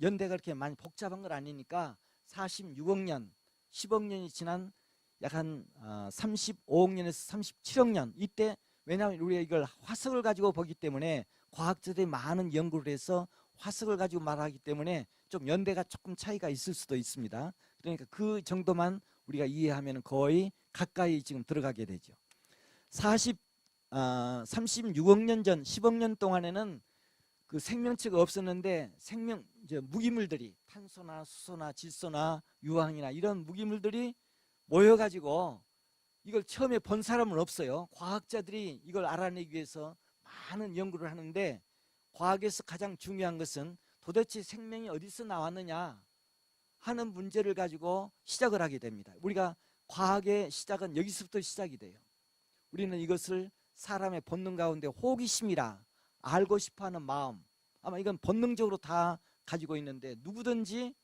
연대가 그렇게 많이 복잡한 건 아니니까 46억 년, 10억 년이 지난 약 한 35억 년에서 37억 년, 이때, 왜냐하면 우리가 이걸 화석을 가지고 보기 때문에 과학자들이 많은 연구를 해서 화석을 가지고 말하기 때문에 좀 연대가 조금 차이가 있을 수도 있습니다. 그러니까 그 정도만 우리가 이해하면 거의 가까이 지금 들어가게 되죠. 36억 년 전, 10억 년 동안에는 그 생명체가 없었는데 이제 무기물들이 탄소나 수소나 질소나 유황이나 이런 무기물들이 모여가지고, 이걸 처음에 본 사람은 없어요. 과학자들이 이걸 알아내기 위해서 많은 연구를 하는데, 과학에서 가장 중요한 것은 도대체 생명이 어디서 나왔느냐 하는 문제를 가지고 시작을 하게 됩니다. 우리가 과학의 시작은 여기서부터 시작이 돼요. 우리는 이것을 사람의 본능 가운데 호기심이라, 알고 싶어하는 마음, 아마 이건 본능적으로 다 가지고 있는데, 누구든지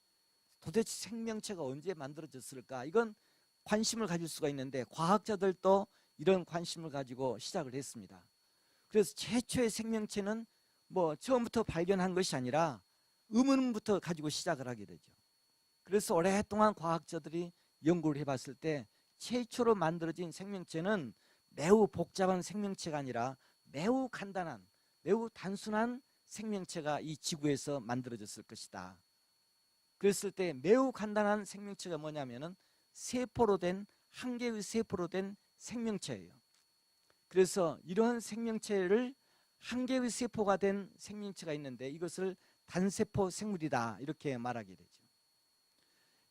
도대체 생명체가 언제 만들어졌을까, 이건 관심을 가질 수가 있는데 과학자들도 이런 관심을 가지고 시작을 했습니다. 그래서 최초의 생명체는 뭐 처음부터 발견한 것이 아니라 의문부터 가지고 시작을 하게 되죠. 그래서 오랫동안 과학자들이 연구를 해봤을 때 최초로 만들어진 생명체는 매우 복잡한 생명체가 아니라 매우 간단한, 매우 단순한 생명체가 이 지구에서 만들어졌을 것이다. 그랬을 때 매우 간단한 생명체가 뭐냐면은 세포로 된, 한 개의 세포로 된 생명체예요. 그래서 이러한 생명체를, 한 개의 세포가 된 생명체가 있는데 이것을 단세포 생물이다 이렇게 말하게 되죠.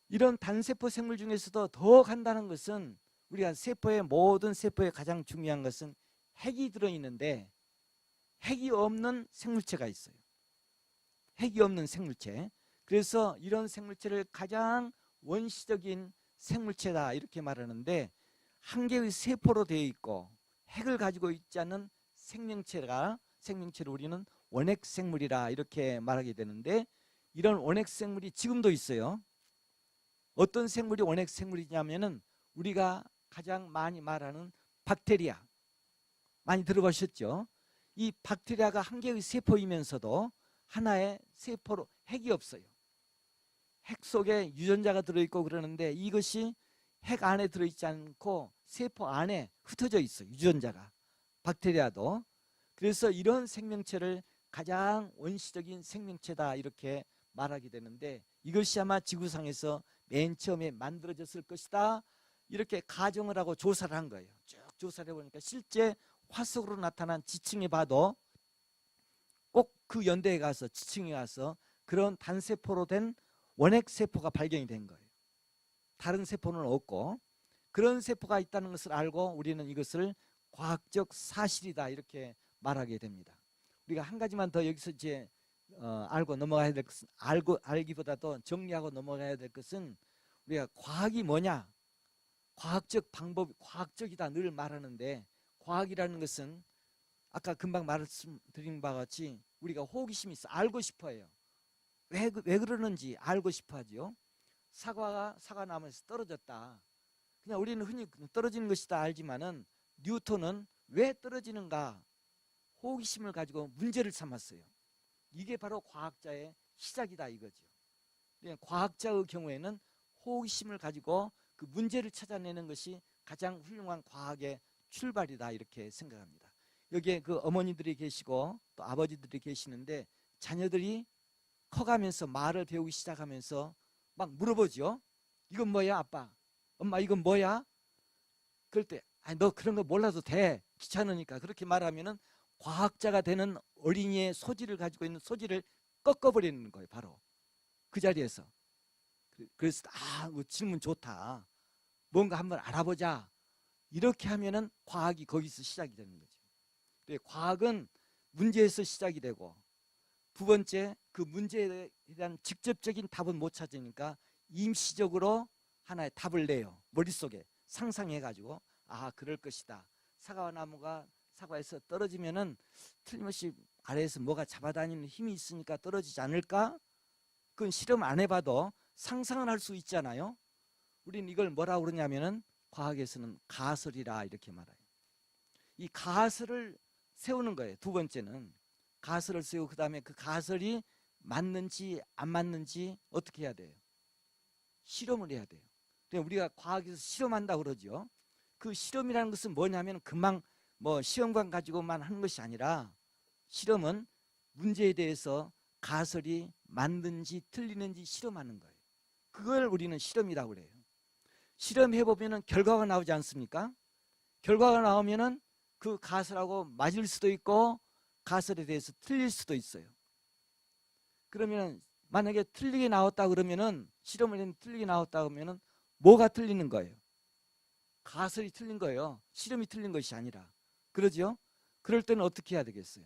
이런 단세포 생물 중에서도 더 간단한 것은, 우리가 모든 세포에 가장 중요한 것은 핵이 들어있는데 핵이 없는 생물체가 있어요. 핵이 없는 생물체. 그래서 이런 생물체를 가장 원시적인 생물체다 이렇게 말하는데, 한 개의 세포로 되어 있고 핵을 가지고 있지 않는 생명체를 우리는 원핵생물이라 이렇게 말하게 되는데, 이런 원핵생물이 지금도 있어요. 어떤 생물이 원핵생물이냐면은 우리가 가장 많이 말하는 박테리아, 많이 들어보셨죠? 이 박테리아가 한 개의 세포이면서도 하나의 세포로 핵이 없어요. 핵 속에 유전자가 들어있고 그러는데 이것이 핵 안에 들어있지 않고 세포 안에 흩어져 있어요. 유전자가 박테리아도. 그래서 이런 생명체를 가장 원시적인 생명체다 이렇게 말하게 되는데, 이것이 아마 지구상에서 맨 처음에 만들어졌을 것이다 이렇게 가정을 하고 조사를 한 거예요. 쭉 조사를 해보니까 실제 화석으로 나타난 지층에 봐도 꼭 그 연대에 가서, 지층에 가서 그런 단세포로 된 원핵세포가 발견이 된 거예요. 다른 세포는 없고, 그런 세포가 있다는 것을 알고 우리는 이것을 과학적 사실이다 이렇게 말하게 됩니다. 우리가 한 가지만 더 여기서 이제 알고 넘어가야 될 것은, 알기보다도 정리하고 넘어가야 될 것은, 우리가 과학이 뭐냐, 과학적 방법이 과학적이다 늘 말하는데, 과학이라는 것은 아까 금방 말씀드린 바와 같이 우리가 호기심이 있어 알고 싶어 해요. 왜 그러는지 알고 싶어 하죠. 사과가 사과나무에서 떨어졌다. 그냥 우리는 흔히 떨어지는 것이다 알지만은, 뉴턴은 왜 떨어지는가 호기심을 가지고 문제를 삼았어요. 이게 바로 과학자의 시작이다 이거죠. 과학자의 경우에는 호기심을 가지고 그 문제를 찾아내는 것이 가장 훌륭한 과학의 출발이다 이렇게 생각합니다. 여기에 그 어머니들이 계시고 또 아버지들이 계시는데, 자녀들이 커가면서 말을 배우기 시작하면서 막 물어보죠. 이건 뭐야 아빠? 엄마 이건 뭐야? 그럴 때 너 그런 거 몰라도 돼, 귀찮으니까, 그렇게 말하면은 과학자가 되는 어린이의 소질을 가지고 있는 소질을 꺾어버리는 거예요. 바로 그 자리에서. 그래서 질문 좋다, 뭔가 한번 알아보자 이렇게 하면은 과학이 거기서 시작이 되는 거죠. 과학은 문제에서 시작이 되고, 두 번째 그 문제에 대한 직접적인 답은 못 찾으니까 임시적으로 하나의 답을 내요. 머릿속에 상상해가지고 그럴 것이다. 사과나무가 사과에서 떨어지면은 틀림없이 아래에서 뭐가 잡아다니는 힘이 있으니까 떨어지지 않을까? 그건 실험 안 해봐도 상상을 할 수 있잖아요. 우리는 이걸 뭐라고 그러냐면은 과학에서는 가설이라 이렇게 말해요. 이 가설을 세우는 거예요. 두 번째는 가설을 세우고, 그 다음에 그 가설이 맞는지 안 맞는지 어떻게 해야 돼요? 실험을 해야 돼요. 우리가 과학에서 실험한다고 그러죠. 그 실험이라는 것은 뭐냐면 금방 뭐 시험관 가지고만 하는 것이 아니라, 실험은 문제에 대해서 가설이 맞는지 틀리는지 실험하는 거예요. 그걸 우리는 실험이라고 그래요. 실험해보면 결과가 나오지 않습니까? 결과가 나오면 그 가설하고 맞을 수도 있고 가설에 대해서 틀릴 수도 있어요. 그러면 만약에 틀리게 나왔다 그러면은, 실험을 틀리게 나왔다 그러면은 뭐가 틀리는 거예요? 가설이 틀린 거예요. 실험이 틀린 것이 아니라. 그러죠? 그럴 때는 어떻게 해야 되겠어요?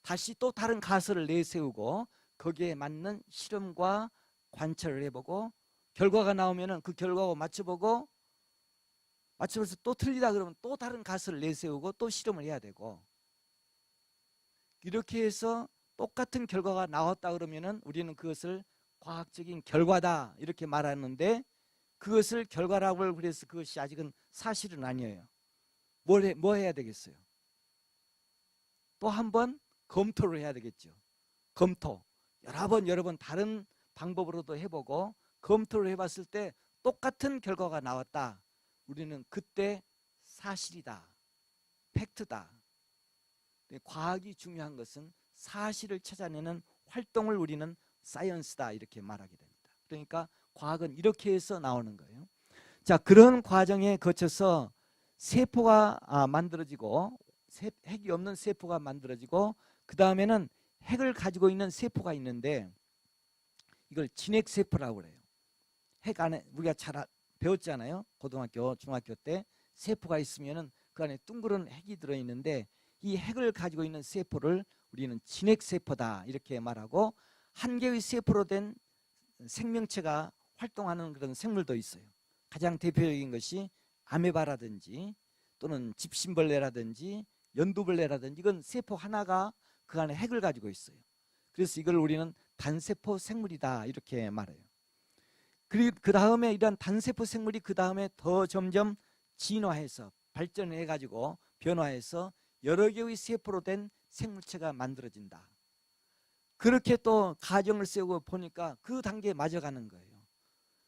다시 또 다른 가설을 내세우고 거기에 맞는 실험과 관찰을 해보고, 결과가 나오면은 그 결과하고 맞춰보고, 맞춰서 또 틀리다 그러면 또 다른 가설을 내세우고 또 실험을 해야 되고, 이렇게 해서 똑같은 결과가 나왔다 그러면은 우리는 그것을 과학적인 결과다 이렇게 말하는데, 그것을 결과라고 그래서 그것이 아직은 사실은 아니에요. 뭐 해야 되겠어요? 또 한 번 검토를 해야 되겠죠. 검토. 여러 번 다른 방법으로도 해보고, 검토를 해봤을 때 똑같은 결과가 나왔다. 우리는 그때 사실이다, 팩트다. 과학이 중요한 것은 사실을 찾아내는 활동을 우리는 사이언스다 이렇게 말하게 됩니다. 그러니까 과학은 이렇게 해서 나오는 거예요. 자, 그런 과정에 거쳐서 세포가 만들어지고, 핵이 없는 세포가 만들어지고, 그 다음에는 핵을 가지고 있는 세포가 있는데, 이걸 진핵세포라고 그래요. 핵 안에 우리가 잘 배웠잖아요. 고등학교, 중학교 때 세포가 있으면은 그 안에 둥그런 핵이 들어있는데, 이 핵을 가지고 있는 세포를 우리는 진핵세포다 이렇게 말하고, 한 개의 세포로 된 생명체가 활동하는 그런 생물도 있어요. 가장 대표적인 것이 아메바라든지 또는 집신벌레라든지 연두벌레라든지, 이건 세포 하나가 그 안에 핵을 가지고 있어요. 그래서 이걸 우리는 단세포 생물이다 이렇게 말해요. 그리고 그 다음에 이런 단세포 생물이 그 다음에 더 점점 진화해서 발전해 가지고 변화해서 여러 개의 세포로 된 생물체가 만들어진다. 그렇게 또 가정을 세우고 보니까 그 단계에 맞아가는 거예요.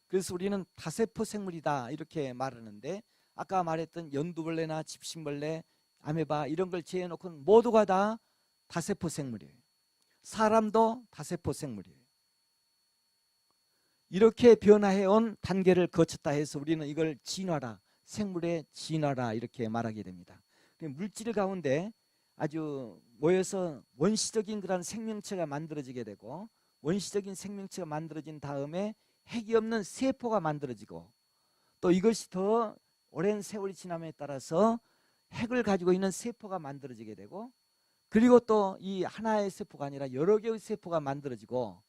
그래서 우리는 다세포 생물이다 이렇게 말하는데, 아까 말했던 연두벌레나 집신벌레, 아메바 이런 걸 제외해놓고는 모두가 다 다세포 생물이에요. 사람도 다세포 생물이에요. 이렇게 변화해온 단계를 거쳤다 해서 우리는 이걸 진화라, 생물의 진화라 이렇게 말하게 됩니다. 물질 가운데 아주 모여서 원시적인 그런 생명체가 만들어지게 되고, 원시적인 생명체가 만들어진 다음에 핵이 없는 세포가 만들어지고, 또 이것이 더 오랜 세월이 지남에 따라서 핵을 가지고 있는 세포가 만들어지게 되고, 그리고 또 이 하나의 세포가 아니라 여러 개의 세포가 만들어지고,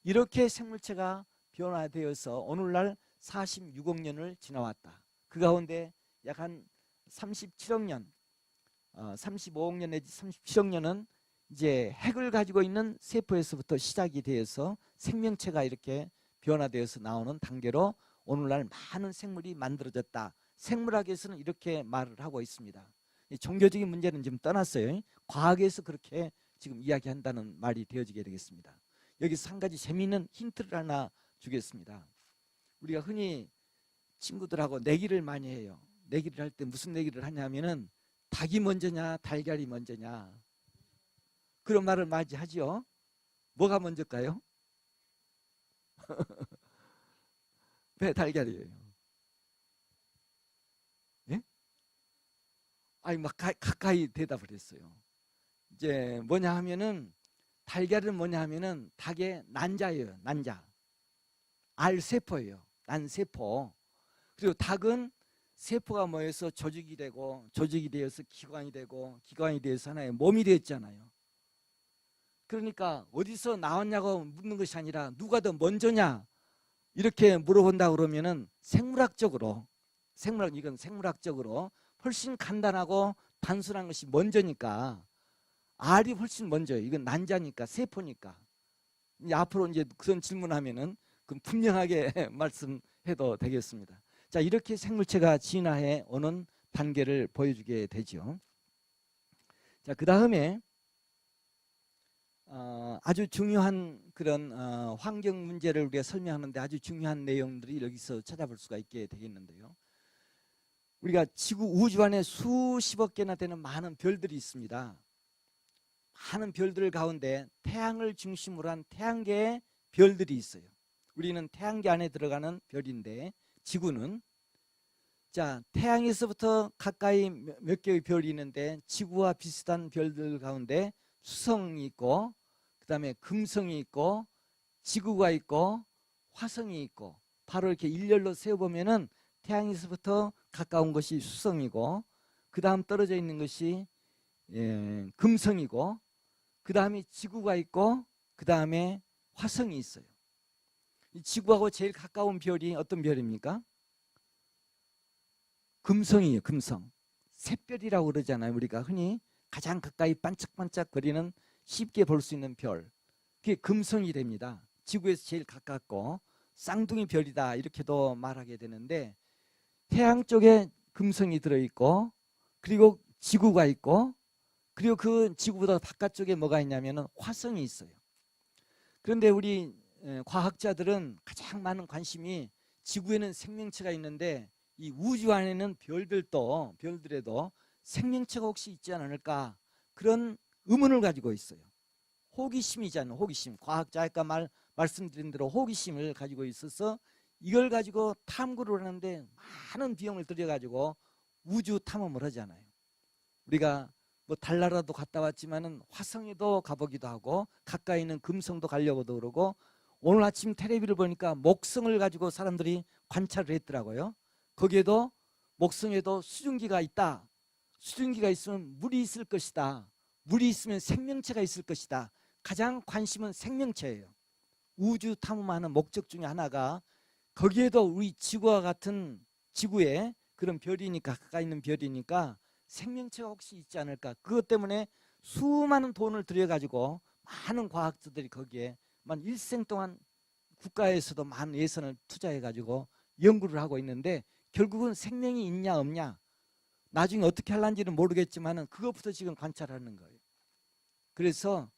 이렇게 생물체가 변화되어서 오늘날 46억 년을 지나왔다. 그 가운데 약 한 37억 년, 35억 년 내지 37억 년은 이제 핵을 가지고 있는 세포에서부터 시작이 되어서 생명체가 이렇게 변화되어서 나오는 단계로 오늘날 많은 생물이 만들어졌다. 생물학에서는 이렇게 말을 하고 있습니다. 종교적인 문제는 좀 떠났어요. 과학에서 그렇게 지금 이야기한다는 말이 되어지게 되겠습니다. 여기서 한 가지 재미있는 힌트를 하나 주겠습니다. 우리가 흔히 친구들하고 내기를 많이 해요. 내기를 할 때 무슨 내기를 하냐면은 닭이 먼저냐 달걀이 먼저냐 그런 말을 많이 하죠. 뭐가 먼저일까요? 왜 달걀이에요? 예? 아니 막 가까이 대답을 했어요. 이제 뭐냐 하면은 달걀은 뭐냐 하면은 닭의 난자예요. 난자. 알세포예요. 난세포. 그리고 닭은 세포가 모여서 조직이 되고, 조직이 되어서 기관이 되고, 기관이 되어서 하나의 몸이 되었잖아요. 그러니까 어디서 나왔냐고 묻는 것이 아니라 누가 더 먼저냐 이렇게 물어본다 그러면은 이건 생물학적으로 훨씬 간단하고 단순한 것이 먼저니까, 알이 훨씬 먼저예요. 이건 난자니까, 세포니까. 이제 앞으로 이제 그런 질문하면은 그럼 분명하게 말씀해도 되겠습니다. 자, 이렇게 생물체가 진화해 오는 단계를 보여주게 되죠. 자, 그 다음에 아주 중요한 그런 환경 문제를 우리가 설명하는데 아주 중요한 내용들이 여기서 찾아볼 수가 있게 되겠는데요. 우리가 지구 우주 안에 수십억 개나 되는 많은 별들이 있습니다. 많은 별들 가운데 태양을 중심으로 한 태양계의 별들이 있어요. 우리는 태양계 안에 들어가는 별인데, 지구는 자 태양에서부터 가까이 몇 개의 별이 있는데, 지구와 비슷한 별들 가운데 수성이 있고, 그 다음에 금성이 있고, 지구가 있고, 화성이 있고, 바로 이렇게 일렬로 세어보면은 태양에서부터 가까운 것이 수성이고, 그 다음 떨어져 있는 것이 금성이고, 그 다음에 지구가 있고, 그 다음에 화성이 있어요. 이 지구하고 제일 가까운 별이 어떤 별입니까? 금성이에요. 금성. 샛별이라고 그러잖아요. 우리가 흔히 가장 가까이 반짝반짝거리는, 쉽게 볼 수 있는 별, 그게 금성이 됩니다. 지구에서 제일 가깝고 쌍둥이 별이다 이렇게도 말하게 되는데, 태양 쪽에 금성이 들어있고, 그리고 지구가 있고, 그리고 그 지구보다 바깥쪽에 뭐가 있냐면 화성이 있어요. 그런데 우리 과학자들은 가장 많은 관심이 지구에는 생명체가 있는데 이 우주 안에는 별들에도 생명체가 혹시 있지 않을까, 그런 의문을 가지고 있어요. 호기심이잖아요. 호기심. 과학자 아까 말씀드린 대로 호기심을 가지고 있어서 이걸 가지고 탐구를 하는데 많은 비용을 들여가지고 우주 탐험을 하잖아요. 우리가 뭐 달나라도 갔다 왔지만은 화성에도 가보기도 하고, 가까이 있는 금성도 가려고도 그러고, 오늘 아침 텔레비를 보니까 목성을 가지고 사람들이 관찰을 했더라고요. 거기에도 목성에도 수증기가 있다. 수증기가 있으면 물이 있을 것이다. 물이 있으면 생명체가 있을 것이다. 가장 관심은 생명체예요. 우주 탐험하는 목적 중에 하나가, 거기에도 우리 지구와 같은, 지구에 그런 별이니까, 가까이 있는 별이니까 생명체가 혹시 있지 않을까. 그것 때문에 수많은 돈을 들여가지고 많은 과학자들이 거기에 일생 동안 국가에서도 많은 예산을 투자해가지고 연구를 하고 있는데, 결국은 생명이 있냐 없냐, 나중에 어떻게 할란지는 모르겠지만 그것부터 지금 관찰하는 거예요. 그래서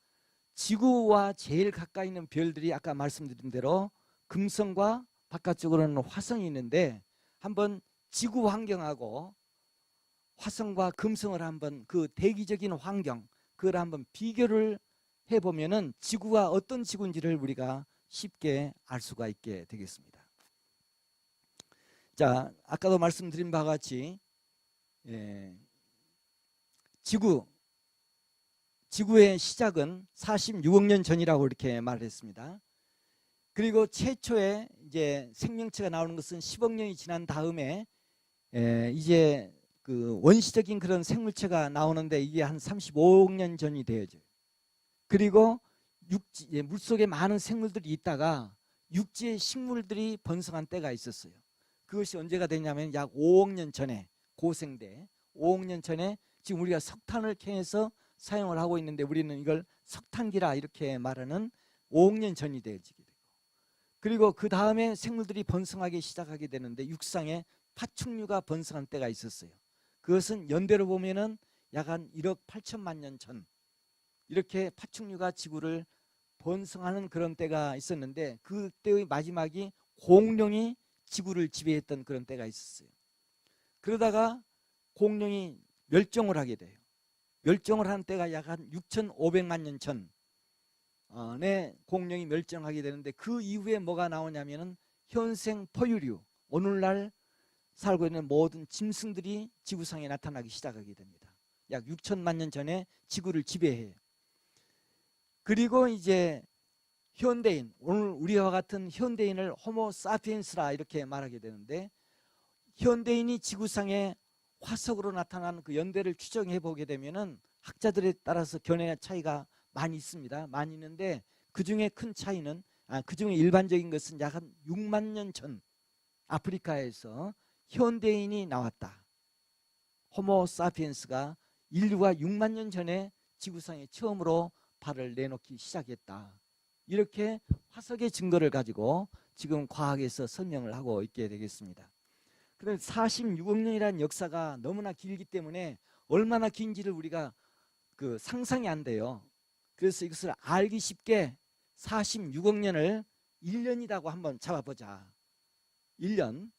지구와 제일 가까이 있는 별들이 아까 말씀드린 대로 금성과 바깥쪽으로는 화성이 있는데, 한번 지구 환경하고 화성과 금성을 한번 그 대기적인 환경 그걸 한번 비교를 해보면은 지구가 어떤 지구인지를 우리가 쉽게 알 수가 있게 되겠습니다. 자, 아까도 말씀드린 바와 같이 지구의 시작은 46억 년 전이라고 이렇게 말했습니다. 그리고 최초의 이제 생명체가 나오는 것은 10억 년이 지난 다음에 이제 그 원시적인 그런 생물체가 나오는데 이게 한 35억 년 전이 되어져요. 그리고 물속에 많은 생물들이 있다가 육지의 식물들이 번성한 때가 있었어요. 그것이 언제가 되냐면 약 5억 년 전에 고생대 5억 년 전에 지금 우리가 석탄을 캐내서 사용을 하고 있는데 우리는 이걸 석탄기라 이렇게 말하는 5억 년 전이 되어지게 되고 그리고 그 다음에 생물들이 번성하기 시작하게 되는데 육상에 파충류가 번성한 때가 있었어요. 그것은 연대로 보면은 약 한 1억 8천만 년 전 이렇게 파충류가 지구를 번성하는 그런 때가 있었는데 그때의 마지막이 공룡이 지구를 지배했던 그런 때가 있었어요. 그러다가 공룡이 멸종을 하게 돼요. 멸종을 한 때가 약 한 6,500만 년 전에 공룡이 멸종하게 되는데 그 이후에 뭐가 나오냐면은 현생 포유류 오늘날 살고 있는 모든 짐승들이 지구상에 나타나기 시작하게 됩니다. 약 6천만 년 전에 지구를 지배해요. 그리고 이제 현대인 오늘 우리와 같은 현대인을 호모 사피엔스라 이렇게 말하게 되는데 현대인이 지구상에 화석으로 나타나는 그 연대를 추정해 보게 되면은 학자들에 따라서 견해 차이가 많이 있습니다. 많이 있는데 그 중에 큰 차이는 그 중에 일반적인 것은 약 한 6만 년 전 아프리카에서 현대인이 나왔다. 호모 사피엔스가 인류가 6만 년 전에 지구상에 처음으로 발을 내놓기 시작했다. 이렇게 화석의 증거를 가지고 지금 과학에서 설명을 하고 있게 되겠습니다. 그런데 46억 년이라는 역사가 너무나 길기 때문에 얼마나 긴지를 우리가 그 상상이 안 돼요. 그래서 이것을 알기 쉽게 46억 년을 1년이라고 한번 잡아보자. 1년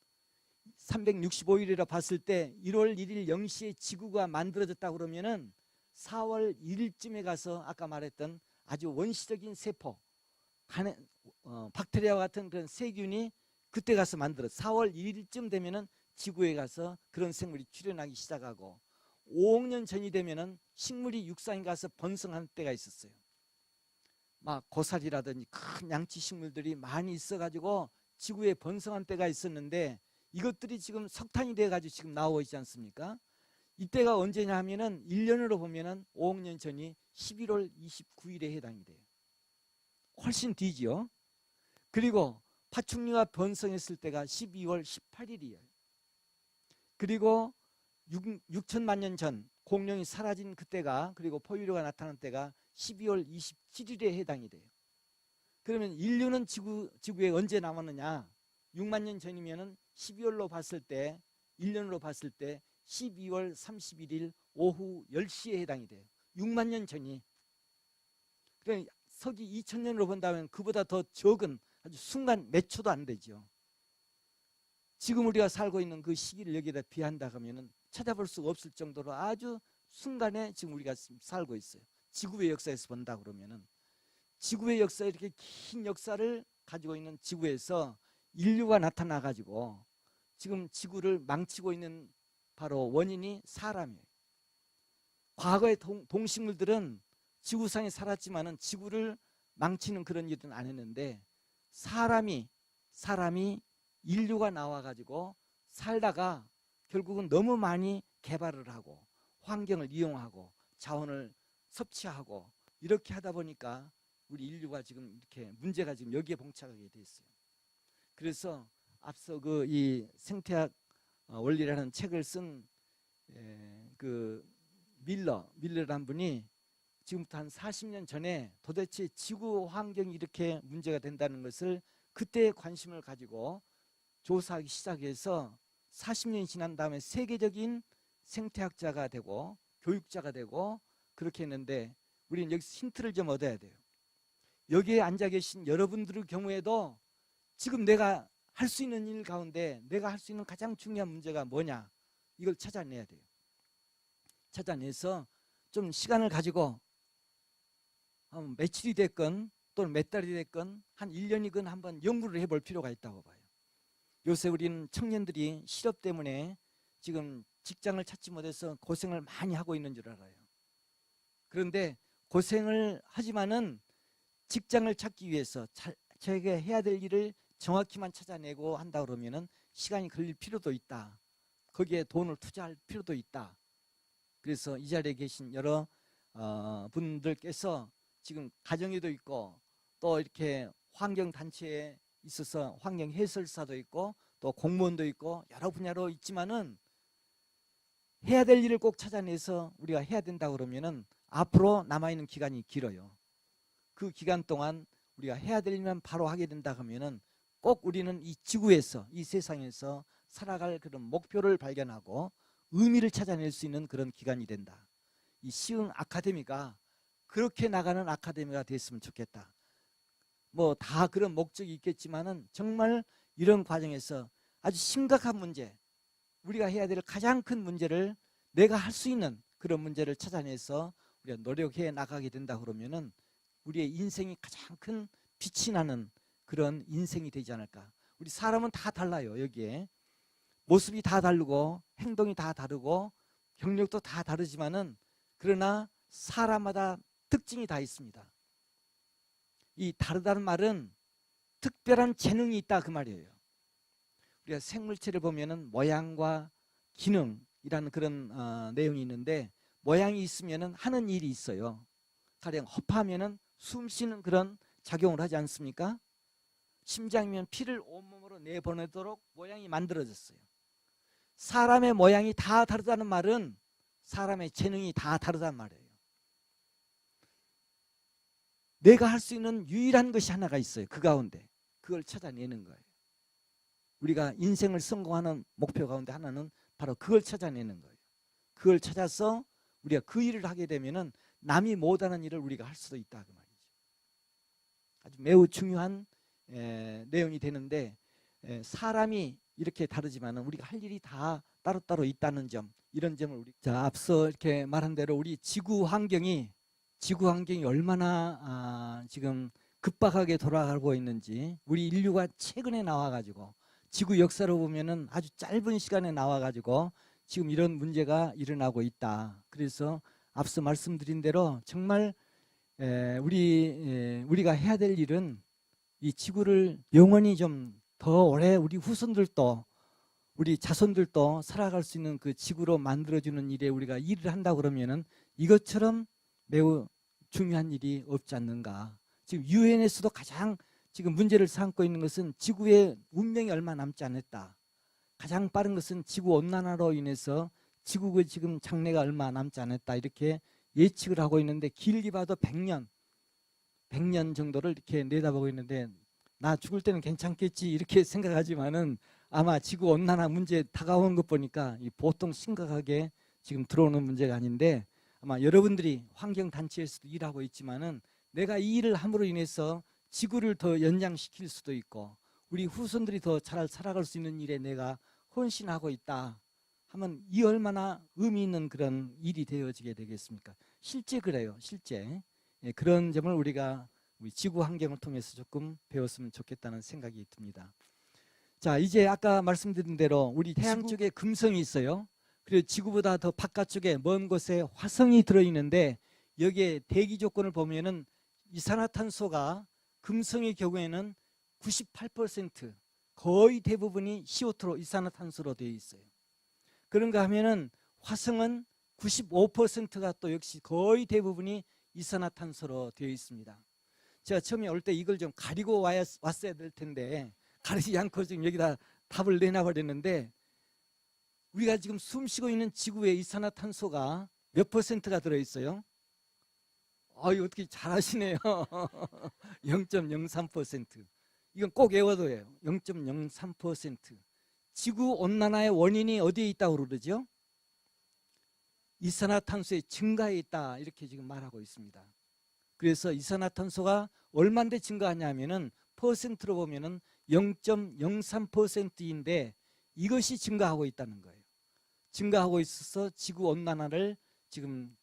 365일이라 봤을 때 1월 1일 0시에 지구가 만들어졌다고 그러면은 4월 1일쯤에 가서 아까 말했던 아주 원시적인 세포 박테리아와 같은 그런 세균이 그때 가서 만들어 4월 1일쯤 되면은 지구에 가서 그런 생물이 출현하기 시작하고 5억 년 전이 되면은 식물이 육상에 가서 번성하는 때가 있었어요. 막 고사리라든지 큰 양치 식물들이 많이 있어가지고 지구에 번성한 때가 있었는데 이것들이 지금 석탄이 돼가지고 지금 나오고 있지 않습니까? 이때가 언제냐 하면은 1년으로 보면은 5억 년 전이 11월 29일에 해당이 돼요. 훨씬 뒤지요. 그리고 파충류가 번성했을 때가 12월 18일이에요. 그리고 6천만 년 전 공룡이 사라진 그때가 그리고 포유류가 나타난 때가 12월 27일에 해당이 돼요. 그러면 인류는 지구에 언제 남았느냐? 6만 년 전이면은 12월로 봤을 때 1년으로 봤을 때 12월 31일 오후 10시에 해당이 돼요. 6만 년 전이. 그러니까 서기 2000년으로 본다면 그보다 더 적은 아주 순간 몇 초도 안 되죠. 지금 우리가 살고 있는 그 시기를 여기다 비한다 하면은 찾아볼 수가 없을 정도로 아주 순간에 지금 우리가 살고 있어요. 지구의 역사에서 본다 그러면은 지구의 역사 이렇게 긴 역사를 가지고 있는 지구에서 인류가 나타나 가지고 지금 지구를 망치고 있는 바로 원인이 사람이에요. 과거의 동식물들은 지구상에 살았지만은 지구를 망치는 그런 일은 안 했는데 사람이 인류가 나와 가지고 살다가 결국은 너무 많이 개발을 하고 환경을 이용하고 자원을 섭취하고 이렇게 하다 보니까 우리 인류가 지금 이렇게 문제가 지금 여기에 봉착하게 돼 있어요. 그래서 앞서 그 이 생태학 원리라는 책을 쓴 그 밀러라는 분이 지금부터 한 40년 전에 도대체 지구 환경이 이렇게 문제가 된다는 것을 그때 관심을 가지고 조사하기 시작해서 40년이 지난 다음에 세계적인 생태학자가 되고 교육자가 되고 그렇게 했는데 우리는 여기서 힌트를 좀 얻어야 돼요. 여기에 앉아 계신 여러분들의 경우에도 지금 내가 할 수 있는 일 가운데 내가 할 수 있는 가장 중요한 문제가 뭐냐, 이걸 찾아내야 돼요. 찾아내서 좀 시간을 가지고 며칠이 됐건 또는 몇 달이 됐건 한 1년이건 한번 연구를 해볼 필요가 있다고 봐요. 요새 우리는 청년들이 실업 때문에 지금 직장을 찾지 못해서 고생을 많이 하고 있는 줄 알아요. 그런데 고생을 하지만은 직장을 찾기 위해서 자기가 해야 될 일을 정확히만 찾아내고 한다 그러면은 시간이 걸릴 필요도 있다. 거기에 돈을 투자할 필요도 있다. 그래서 이 자리에 계신 여러 분들께서 지금 가정에도 있고 또 이렇게 환경단체에 있어서 환경 해설사도 있고 또 공무원도 있고 여러 분야로 있지만은 해야 될 일을 꼭 찾아내서 우리가 해야 된다 그러면은 앞으로 남아있는 기간이 길어요. 그 기간 동안 우리가 해야 될 일만 바로 하게 된다 하면은 꼭 우리는 이 지구에서, 이 세상에서 살아갈 그런 목표를 발견하고 의미를 찾아낼 수 있는 그런 기간이 된다. 이 시흥 아카데미가 그렇게 나가는 아카데미가 됐으면 좋겠다. 뭐 다 그런 목적이 있겠지만은 정말 이런 과정에서 아주 심각한 문제, 우리가 해야 될 가장 큰 문제를 내가 할 수 있는 그런 문제를 찾아내서 우리가 노력해 나가게 된다 그러면은 우리의 인생이 가장 큰 빛이 나는 그런 인생이 되지 않을까. 우리 사람은 다 달라요. 여기에 모습이 다 다르고 행동이 다 다르고 경력도 다 다르지만은 그러나 사람마다 특징이 다 있습니다. 이 다르다는 말은 특별한 재능이 있다 그 말이에요. 우리가 생물체를 보면은 모양과 기능이라는 그런 내용이 있는데 모양이 있으면은 하는 일이 있어요. 가령 허파하면은 숨 쉬는 그런 작용을 하지 않습니까? 심장이면 피를 온몸으로 내보내도록 모양이 만들어졌어요. 사람의 모양이 다 다르다는 말은 사람의 재능이 다 다르다는 말이에요. 내가 할 수 있는 유일한 것이 하나가 있어요. 그 가운데 그걸 찾아내는 거예요. 우리가 인생을 성공하는 목표 가운데 하나는 바로 그걸 찾아내는 거예요. 그걸 찾아서 우리가 그 일을 하게 되면은 남이 못하는 일을 우리가 할 수도 있다 그 말이죠. 아주 매우 중요한 내용이 되는데 사람이 이렇게 다르지만은 우리가 할 일이 다 따로따로 있다는 점, 이런 점을 자 앞서 이렇게 말한 대로 우리 지구 환경이 얼마나 지금 급박하게 돌아가고 있는지 우리 인류가 최근에 나와가지고 지구 역사로 보면은 아주 짧은 시간에 나와가지고 지금 이런 문제가 일어나고 있다. 그래서 앞서 말씀드린 대로 정말 우리가 해야 될 일은 이 지구를 영원히 좀 더 오래 우리 후손들도 우리 자손들도 살아갈 수 있는 그 지구로 만들어주는 일에 우리가 일을 한다 그러면은 이것처럼 매우 중요한 일이 없지 않는가. 지금 유엔에서도 가장 지금 문제를 삼고 있는 것은 지구의 운명이 얼마 남지 않았다. 가장 빠른 것은 지구 온난화로 인해서 지구의 지금 장래가 얼마 남지 않았다. 이렇게 예측을 하고 있는데 길게 봐도 100년 정도를 이렇게 내다보고 있는데 나 죽을 때는 괜찮겠지 이렇게 생각하지만은 아마 지구 온난화 문제 다가오는 것 보니까 보통 심각하게 지금 들어오는 문제가 아닌데 아마 여러분들이 환경단체에서도 일하고 있지만은 내가 이 일을 함으로 인해서 지구를 더 연장시킬 수도 있고 우리 후손들이 더 잘 살아갈 수 있는 일에 내가 헌신하고 있다 하면 이 얼마나 의미 있는 그런 일이 되어지게 되겠습니까? 실제 그래요. 실제 그런 점을 우리가 우리 지구 환경을 통해서 조금 배웠으면 좋겠다는 생각이 듭니다. 자, 이제 아까 말씀드린 대로 우리 태양 쪽에 금성이 있어요. 그리고 지구보다 더 바깥쪽에 먼 곳에 화성이 들어있는데 여기에 대기 조건을 보면은 이산화탄소가 금성의 경우에는 98% 거의 대부분이 CO2로 이산화탄소로 되어 있어요. 그런가 하면은 화성은 95%가 또 역시 거의 대부분이 이산화탄소로 되어 있습니다. 제가 처음에 올 때 이걸 좀 가리고 왔어야 될 텐데 가리지 않고 지금 여기다 답을 내놔버렸는데 우리가 지금 숨 쉬고 있는 지구에 이산화탄소가 몇 퍼센트가 들어있어요? 이거 어떻게 잘하시네요. 0.03%. 이건 꼭 외워둬요. 0.03%. 지구 온난화의 원인이 어디에 있다고 그러죠? 이산화탄소의 증가에 있다 이렇게 지금 말하고 있습니다. 그래서 이산화탄소가 얼마인데 증가하냐면은 퍼센트로 보면은 0.03%인데 이것이 증가하고 있다는 거예요. 증가하고 있어서 지구 온난화를 지금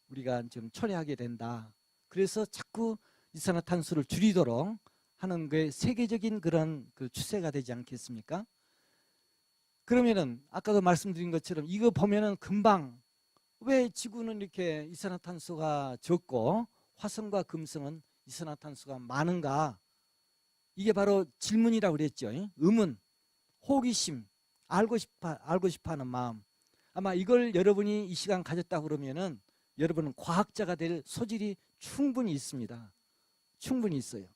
우리가 좀 초래하게 된다. 그래서 자꾸 이산화탄소를 줄이도록 하는 게 세계적인 그런 그 추세가 되지 않겠습니까? 그러면은 아까도 말씀드린 것처럼 이거 보면은 금방 왜 지구는 이렇게 이산화탄소가 적고 화성과 금성은 이산화탄소가 많은가? 이게 바로 질문이라고 그랬죠. 의문, 호기심, 알고 싶어 하는 마음. 아마 이걸 여러분이 이 시간 가졌다 그러면은 여러분은 과학자가 될 소질이 충분히 있습니다. 충분히 있어요.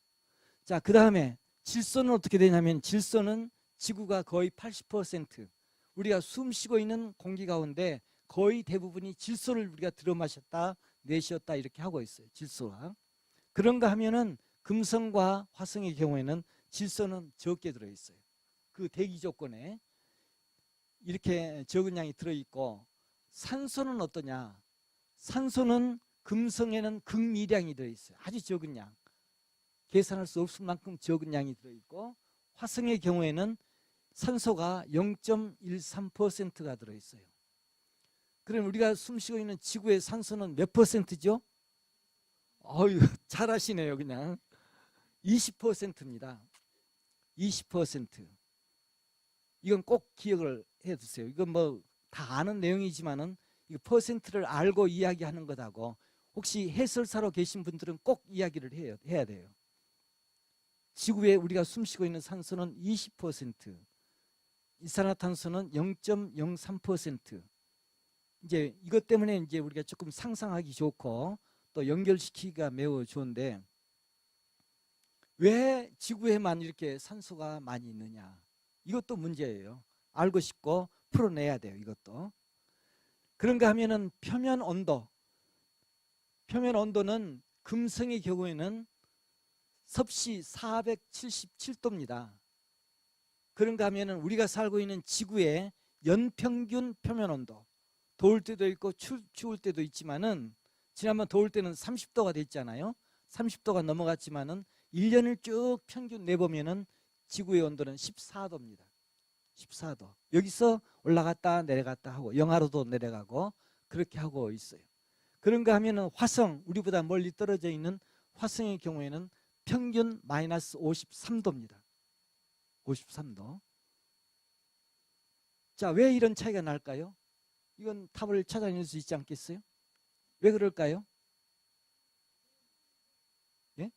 자, 그 다음에 질소는 어떻게 되냐면 질소는 지구가 거의 80% 우리가 숨 쉬고 있는 공기 가운데 거의 대부분이 질소를 우리가 들어 마셨다 내쉬었다 이렇게 하고 있어요. 질소가. 그런가 하면은 금성과 화성의 경우에는 질소는 적게 들어있어요. 그 대기 조건에 이렇게 적은 양이 들어있고, 산소는 어떠냐? 산소는 금성에는 극미량이 들어있어요. 아주 적은 양. 계산할 수 없을 만큼 적은 양이 들어있고, 화성의 경우에는 산소가 0.13%가 들어있어요. 그럼 우리가 숨쉬고 있는 지구의 산소는 몇 퍼센트죠? 어휴, 잘하시네요. 그냥 20%입니다. 20%. 이건 꼭 기억을 해두세요. 이건 뭐 다 아는 내용이지만은 이 퍼센트를 알고 이야기하는 것하고 혹시 해설사로 계신 분들은 꼭 이야기를 해야 돼요. 지구에 우리가 숨쉬고 있는 산소는 20%, 이산화탄소는 0.03%. 이제 이것 때문에 이제 우리가 조금 상상하기 좋고 또 연결시키기가 매우 좋은데, 왜 지구에만 이렇게 산소가 많이 있느냐? 이것도 문제예요. 알고 싶고 풀어내야 돼요. 이것도. 그런가 하면은 표면 온도는 금성의 경우에는 섭씨 477도입니다. 그런가 하면은 우리가 살고 있는 지구의 연평균 표면 온도, 더울 때도 있고 추울 때도 있지만은 지난번 더울 때는 30도가 됐잖아요. 30도가 넘어갔지만은 1년을 쭉 평균 내보면은 지구의 온도는 14도입니다. 14도. 여기서 올라갔다 내려갔다 하고 영하로도 내려가고 그렇게 하고 있어요. 그런가 하면은 화성, 우리보다 멀리 떨어져 있는 화성의 경우에는 평균 마이너스 53도입니다. 53도. 자, 왜 이런 차이가 날까요? 이건 답을 찾아낼 수 있지 않겠어요? 왜 그럴까요? 예?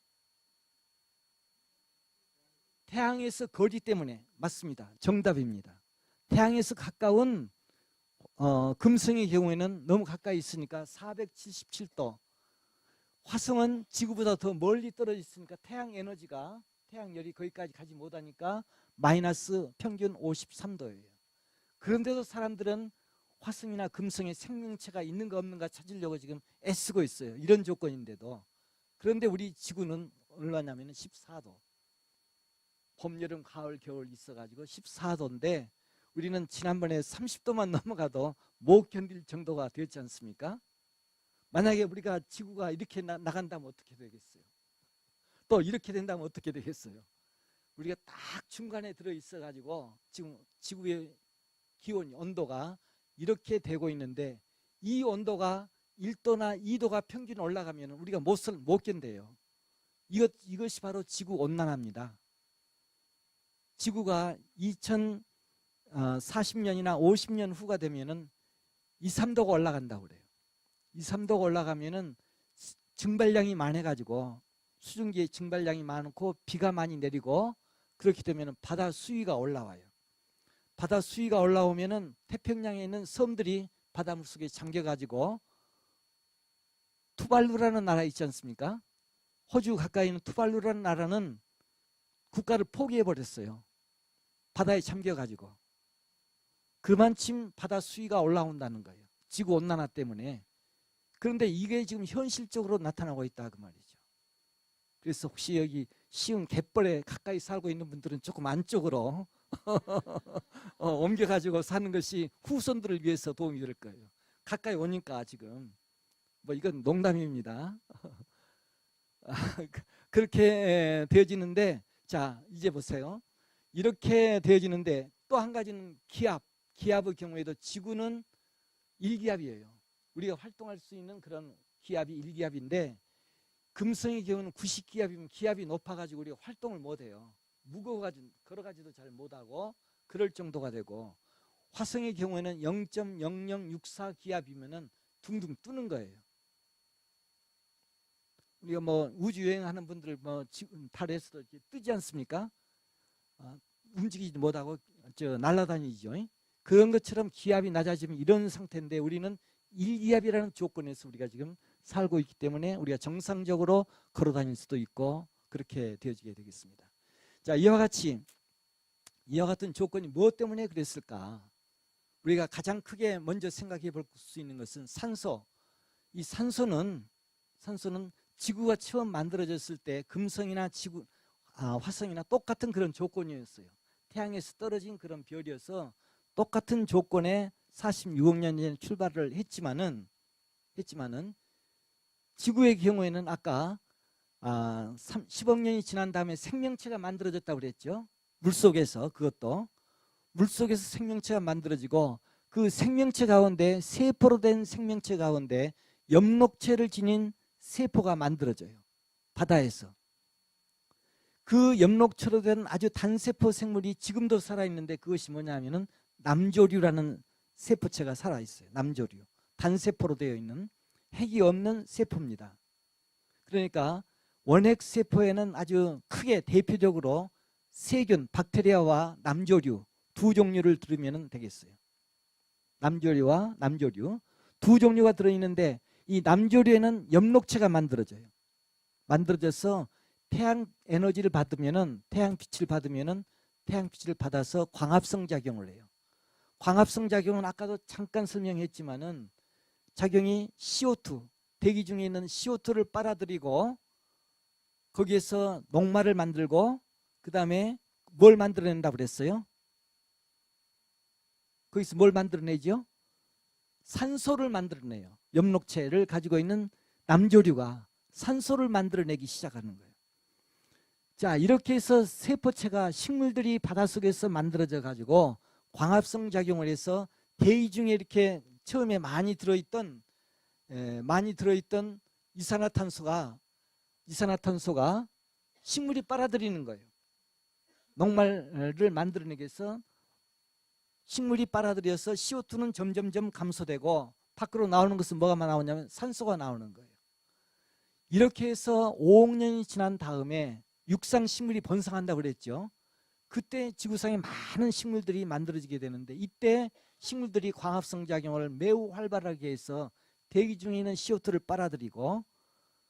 태양에서 거리 때문에. 맞습니다. 정답입니다. 태양에서 가까운 금성의 경우에는 너무 가까이 있으니까 477도. 화성은 지구보다 더 멀리 떨어져 있으니까 태양 에너지가, 태양열이 거기까지 가지 못하니까 마이너스 평균 53도예요. 그런데도 사람들은 화성이나 금성에 생명체가 있는가 없는가 찾으려고 지금 애쓰고 있어요. 이런 조건인데도. 그런데 우리 지구는 얼마냐면 14도. 봄, 여름, 가을, 겨울 있어가지고 14도인데 우리는 지난번에 30도만 넘어가도 못 견딜 정도가 되었지 않습니까? 만약에 우리가 지구가 이렇게 나간다면 어떻게 되겠어요? 또 이렇게 된다면 어떻게 되겠어요? 우리가 딱 중간에 들어있어가지고 지금 지구의 기온, 온도가 이렇게 되고 있는데 이 온도가 1도나 2도가 평균 올라가면 우리가 못 견뎌요. 이것이 바로 지구 온난화입니다. 지구가 2040년이나 50년 후가 되면은 2, 3도가 올라간다고 그래요. 2, 3도가 올라가면은 증발량이 많아가지고 수증기의 증발량이 많고 비가 많이 내리고 그렇게 되면은 바다 수위가 올라와요. 바다 수위가 올라오면은 태평양에 있는 섬들이 바닷물 속에 잠겨가지고 투발루라는 나라 있지 않습니까? 호주 가까이 있는 투발루라는 나라는 국가를 포기해버렸어요. 바다에 잠겨가지고. 그만큼 바다 수위가 올라온다는 거예요. 지구온난화 때문에. 그런데 이게 지금 현실적으로 나타나고 있다 그 말이죠. 그래서 혹시 여기 시흥 갯벌에 가까이 살고 있는 분들은 조금 안쪽으로 옮겨가지고 사는 것이 후손들을 위해서 도움이 될 거예요. 가까이 오니까 지금 뭐 이건 농담입니다. 그렇게 되어지는데, 자 이제 보세요. 이렇게 되어지는데 또 한 가지는 기압의 경우에도 지구는 일기압이에요. 우리가 활동할 수 있는 그런 기압이 일기압인데 금성의 경우는 90기압이면 기압이 높아가지고 우리가 활동을 못해요. 무거워가지고 걸어가지도 잘 못하고 그럴 정도가 되고 화성의 경우에는 0.0064기압이면은 둥둥 뜨는 거예요. 우리가 뭐 우주 여행하는 분들 뭐 달에서도 이렇게 뜨지 않습니까? 움직이지 못하고 날아다니죠. 그런 것처럼 기압이 낮아지면 이런 상태인데 우리는 일기압이라는 조건에서 우리가 지금 살고 있기 때문에 우리가 정상적으로 걸어 다닐 수도 있고 그렇게 되어지게 되겠습니다. 자, 이와 같은 조건이 무엇 때문에 그랬을까? 우리가 가장 크게 먼저 생각해 볼 수 있는 것은 산소. 이 산소는 지구가 처음 만들어졌을 때 금성이나 화성이나 똑같은 그런 조건이었어요. 태양에서 떨어진 그런 별이어서 똑같은 조건에 46억 년 전에 출발을 했지만은 지구의 경우에는 아까 10억 년이 지난 다음에 생명체가 만들어졌다고 그랬죠. 물속에서 생명체가 만들어지고 그 생명체 가운데 세포로 된 생명체 가운데 엽록체를 지닌 세포가 만들어져요. 바다에서. 그 엽록체로 된 아주 단세포 생물이 지금도 살아있는데 그것이 뭐냐면은 남조류라는 세포체가 살아있어요. 남조류. 단세포로 되어 있는 핵이 없는 세포입니다. 그러니까 원핵세포에는 아주 크게 대표적으로 세균, 박테리아와 남조류 두 종류를 들으면 되겠어요. 남조류와 남조류 두 종류가 들어있는데 이 남조류에는 엽록체가 만들어져서 태양 에너지를 받으면은 태양빛을 받아서 광합성 작용을 해요. 광합성 작용은 아까도 잠깐 설명했지만은 작용이 CO2, 대기 중에 있는 CO2를 빨아들이고 거기에서 녹말을 만들고 그 다음에 뭘 만들어낸다고 그랬어요? 거기서 뭘 만들어내죠? 산소를 만들어내요. 엽록체를 가지고 있는 남조류가 산소를 만들어내기 시작하는 거예요. 자, 이렇게 해서 세포체가 식물들이 바닷속에서 만들어져 가지고 광합성 작용을 해서 대기 중에 이렇게 처음에 많이 들어있던 이산화탄소가 식물이 빨아들이는 거예요. 녹말을 만들어내기 위해서 식물이 빨아들여서 CO2는 점점점 감소되고 밖으로 나오는 것은 뭐가 나오냐면 산소가 나오는 거예요. 이렇게 해서 5억 년이 지난 다음에 육상 식물이 번성한다고 그랬죠. 그때 지구상에 많은 식물들이 만들어지게 되는데 이때 식물들이 광합성 작용을 매우 활발하게 해서 대기 중에 있는 CO2를 빨아들이고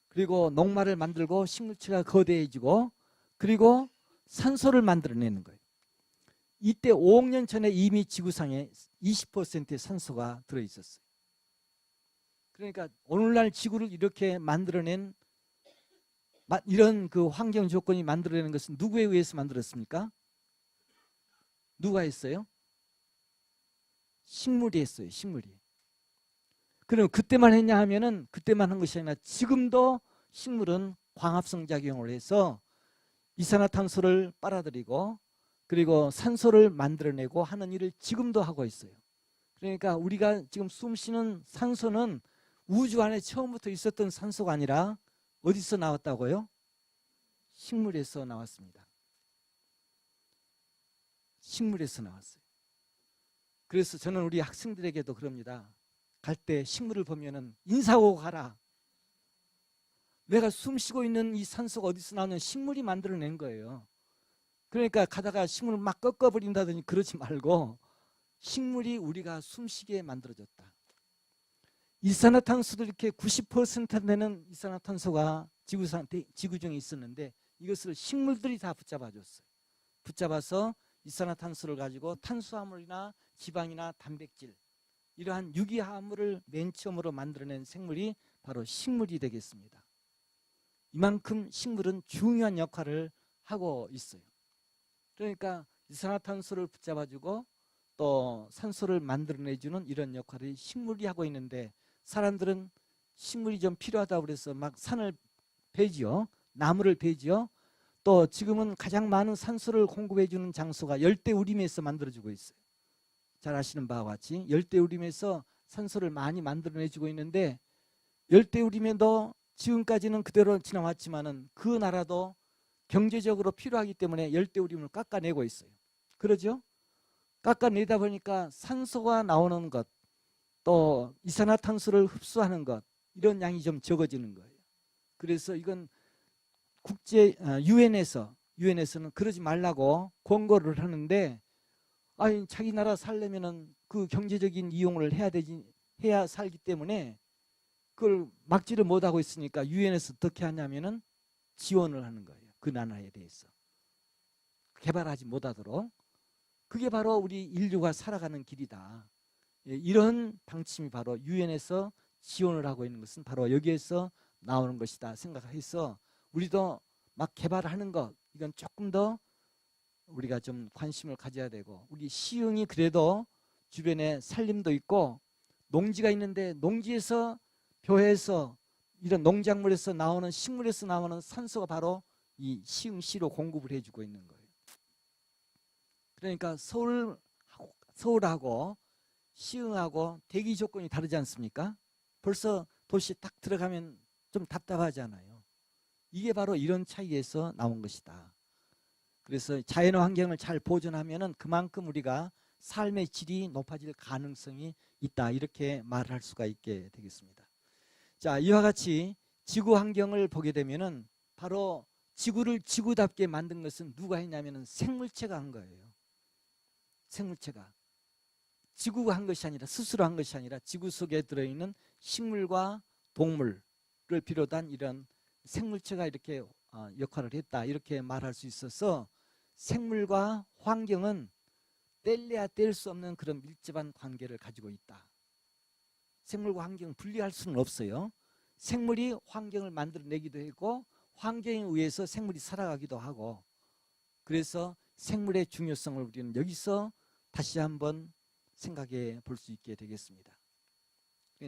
그리고 녹말을 만들고 식물체가 거대해지고 그리고 산소를 만들어내는 거예요. 이때 5억 년 전에 이미 지구상에 20%의 산소가 들어있었어요. 그러니까 오늘날 지구를 이렇게 만들어낸 이런 그 환경 조건이 만들어내는 것은 누구에 의해서 만들었습니까? 누가 했어요? 식물이 했어요. 식물이. 그럼 그때만 했냐 하면은 그때만 한 것이 아니라 지금도 식물은 광합성 작용을 해서 이산화탄소를 빨아들이고 그리고 산소를 만들어내고 하는 일을 지금도 하고 있어요. 그러니까 우리가 지금 숨 쉬는 산소는 우주 안에 처음부터 있었던 산소가 아니라 어디서 나왔다고요? 식물에서 나왔습니다. 식물에서 나왔어요. 그래서 저는 우리 학생들에게도 그럽니다. 갈 때 식물을 보면은 인사하고 가라. 내가 숨 쉬고 있는 이 산소가 어디서 나오냐면 식물이 만들어낸 거예요. 그러니까 가다가 식물을 막 꺾어버린다든지 그러지 말고 식물이 우리가 숨쉬게 만들어졌다. 이산화탄소도 이렇게 90% 되는 이산화탄소가 지구 중에 있었는데 이것을 식물들이 다 붙잡아줬어요. 붙잡아서 이산화탄소를 가지고 탄수화물이나 지방이나 단백질 이러한 유기화합물을 맨 처음으로 만들어낸 생물이 바로 식물이 되겠습니다. 이만큼 식물은 중요한 역할을 하고 있어요. 그러니까 이산화탄소를 붙잡아주고 또 산소를 만들어내주는 이런 역할을 식물이 하고 있는데 사람들은 식물이 좀 필요하다고 그래서 막 산을 베지요. 나무를 베지요. 또 지금은 가장 많은 산소를 공급해 주는 장소가 열대우림에서 만들어지고 있어요. 잘 아시는 바와 같이 열대우림에서 산소를 많이 만들어내주고 있는데, 열대우림에도 지금까지는 그대로 지나왔지만은 그 나라도 경제적으로 필요하기 때문에 열대우림을 깎아내고 있어요. 그러죠? 깎아내다 보니까 산소가 나오는 것, 또 이산화탄소를 흡수하는 것, 이런 양이 좀 적어지는 거예요. 그래서 이건 국제 유엔에서는 그러지 말라고 권고를 하는데, 아니 자기 나라 살려면은 그 경제적인 이용을 해야 살기 때문에 그걸 막지를 못하고 있으니까 유엔에서 어떻게 하냐면은 지원을 하는 거예요. 그 나라에 대해서 개발하지 못하도록. 그게 바로 우리 인류가 살아가는 길이다. 이런 방침이 바로 유엔에서 지원을 하고 있는 것은 바로 여기에서 나오는 것이다 생각해서, 우리도 막 개발하는 것, 이건 조금 더 우리가 좀 관심을 가져야 되고, 우리 시흥이 그래도 주변에 산림도 있고 농지가 있는데, 농지에서 벼에서 이런 농작물에서 나오는, 식물에서 나오는 산소가 바로 이 시흥시로 공급을 해주고 있는 거예요. 그러니까 서울하고 시흥하고 대기 조건이 다르지 않습니까? 벌써 도시 딱 들어가면 좀 답답하잖아요. 이게 바로 이런 차이에서 나온 것이다. 그래서 자연환경을 잘 보존하면은 그만큼 우리가 삶의 질이 높아질 가능성이 있다, 이렇게 말을 할 수가 있게 되겠습니다. 자, 이와 같이 지구 환경을 보게 되면은 바로 지구를 지구답게 만든 것은 누가 했냐면은 생물체가 한 거예요. 생물체가 지구가 한 것이 아니라, 스스로 한 것이 아니라 지구 속에 들어있는 식물과 동물을 비롯한 이런 생물체가 이렇게 역할을 했다, 이렇게 말할 수 있어서, 생물과 환경은 뗄래야 뗄 수 없는 그런 밀접한 관계를 가지고 있다. 생물과 환경을 분리할 수는 없어요. 생물이 환경을 만들어내기도 하고 환경에 의해서 생물이 살아가기도 하고, 그래서 생물의 중요성을 우리는 여기서 다시 한번 생각해 볼 수 있게 되겠습니다.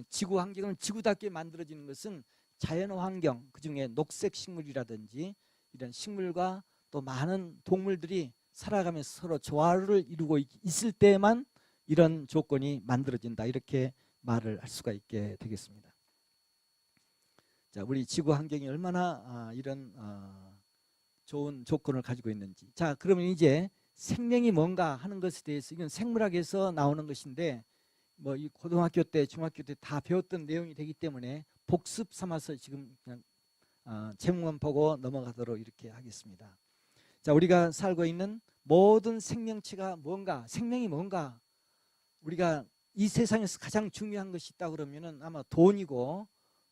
지구 환경을 지구답게 만들어지는 것은 자연 환경, 그중에 녹색 식물이라든지 이런 식물과 또 많은 동물들이 살아가면서 서로 조화를 이루고 있을 때만 이런 조건이 만들어진다, 이렇게 말을 할 수가 있게 되겠습니다. 자, 우리 지구 환경이 얼마나 이런 좋은 조건을 가지고 있는지. 자, 그러면 이제 생명이 뭔가 하는 것에 대해서, 이건 생물학에서 나오는 것인데 뭐 이 고등학교 때 중학교 때 다 배웠던 내용이 되기 때문에 복습 삼아서 지금 그냥 제목만 보고 넘어가도록 이렇게 하겠습니다. 자, 우리가 살고 있는 모든 생명체가 뭔가, 생명이 뭔가, 우리가 이 세상에서 가장 중요한 것이 있다 그러면은 아마 돈이고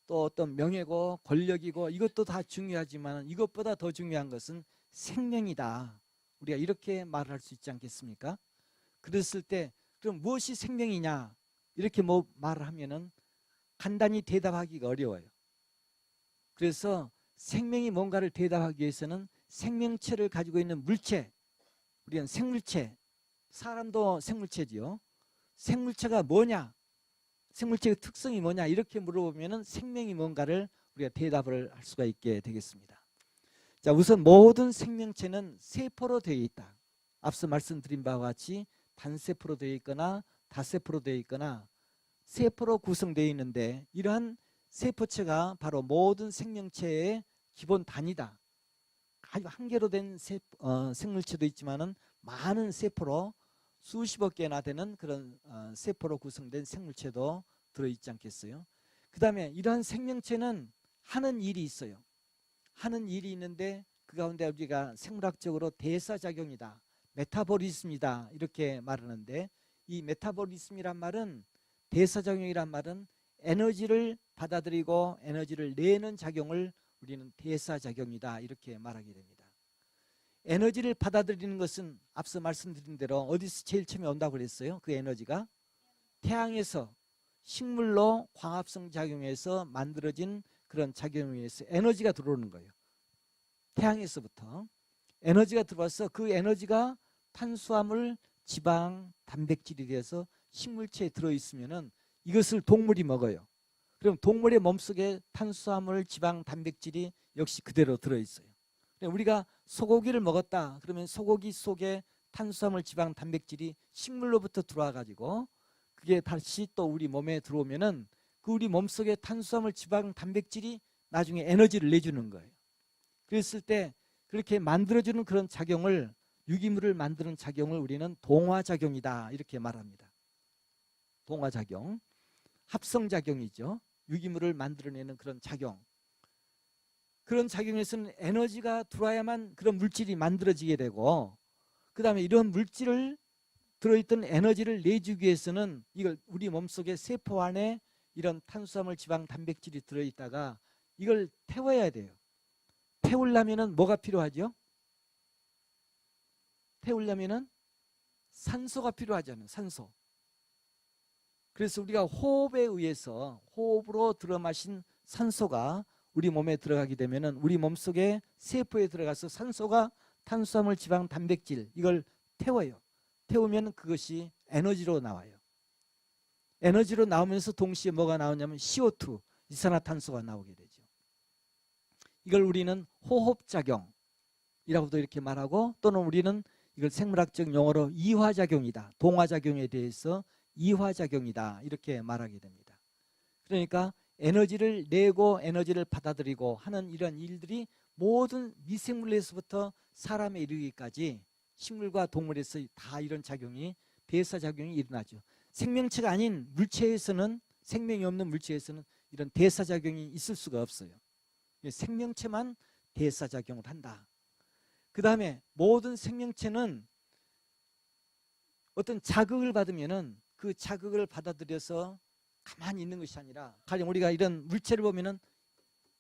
또 어떤 명예고 권력이고, 이것도 다 중요하지만 이것보다 더 중요한 것은 생명이다, 우리가 이렇게 말을 할 수 있지 않겠습니까? 그랬을 때 그럼 무엇이 생명이냐, 이렇게 뭐 말을 하면은 간단히 대답하기가 어려워요. 그래서 생명이 뭔가를 대답하기 위해서는 생명체를 가지고 있는 물체, 우리는 생물체, 사람도 생물체지요. 생물체가 뭐냐, 생물체의 특성이 뭐냐, 이렇게 물어보면은 생명이 뭔가를 우리가 대답을 할 수가 있게 되겠습니다. 자, 우선 모든 생명체는 세포로 되어 있다. 앞서 말씀드린 바와 같이 단세포로 되어 있거나 다세포로 되어 있거나 세포로 구성되어 있는데, 이러한 세포체가 바로 모든 생명체의 기본 단위다. 한 개로 된 생물체도 있지만은 많은 세포로 수십억 개나 되는 그런 세포로 구성된 생물체도 들어있지 않겠어요? 그 다음에 이러한 생명체는 하는 일이 있어요. 하는 일이 있는데 그 가운데 우리가 생물학적으로 대사작용이다, 메타보리즘이다, 이렇게 말하는데, 이 메타보리즘이란 말은, 대사작용이란 말은 에너지를 받아들이고 에너지를 내는 작용을 우리는 대사작용이다, 이렇게 말하게 됩니다. 에너지를 받아들이는 것은 앞서 말씀드린 대로 어디서 제일 처음에 온다고 그랬어요? 그 에너지가 태양에서, 식물로 광합성 작용해서 만들어진 그런 작용에 의해서 에너지가 들어오는 거예요. 태양에서부터 에너지가 들어와서 그 에너지가 탄수화물, 지방, 단백질이 되어서 식물체에 들어있으면은 이것을 동물이 먹어요. 그럼 동물의 몸속에 탄수화물, 지방, 단백질이 역시 그대로 들어있어요. 우리가 소고기를 먹었다 그러면 소고기 속에 탄수화물, 지방, 단백질이 식물로부터 들어와 가지고 그게 다시 또 우리 몸에 들어오면은 그 우리 몸속에 탄수화물, 지방, 단백질이 나중에 에너지를 내주는 거예요. 그랬을 때 그렇게 만들어주는 그런 작용을, 유기물을 만드는 작용을 우리는 동화작용이다 이렇게 말합니다. 동화작용, 합성작용이죠. 유기물을 만들어내는 그런 작용. 그런 작용에서는 에너지가 들어와야만 그런 물질이 만들어지게 되고, 그 다음에 이런 물질을 들어있던 에너지를 내주기 위해서는 이걸 우리 몸속에 세포 안에 이런 탄수화물, 지방, 단백질이 들어있다가 이걸 태워야 돼요. 태우려면은 뭐가 필요하죠? 태우려면은 산소가 필요하잖아요. 산소. 그래서 우리가 호흡에 의해서 호흡으로 들어마신 산소가 우리 몸에 들어가게 되면은 우리 몸속에 세포에 들어가서 산소가 탄수화물, 지방, 단백질 이걸 태워요. 태우면 그것이 에너지로 나와요. 에너지로 나오면서 동시에 뭐가 나오냐면 CO2, 이산화탄소가 나오게 되죠. 이걸 우리는 호흡작용이라고도 이렇게 말하고, 또는 우리는 이걸 생물학적 용어로 이화작용이다, 동화작용에 대해서 이화작용이다 이렇게 말하게 됩니다. 그러니까 에너지를 내고 에너지를 받아들이고 하는 이런 일들이 모든 미생물에서부터 사람에 이르기까지 식물과 동물에서 다 이런 작용이, 대사작용이 일어나죠. 생명체가 아닌 물체에서는, 생명이 없는 물체에서는 이런 대사작용이 있을 수가 없어요. 생명체만 대사작용을 한다. 그 다음에 모든 생명체는 어떤 자극을 받으면은 그 자극을 받아들여서 가만히 있는 것이 아니라, 가령 우리가 이런 물체를 보면은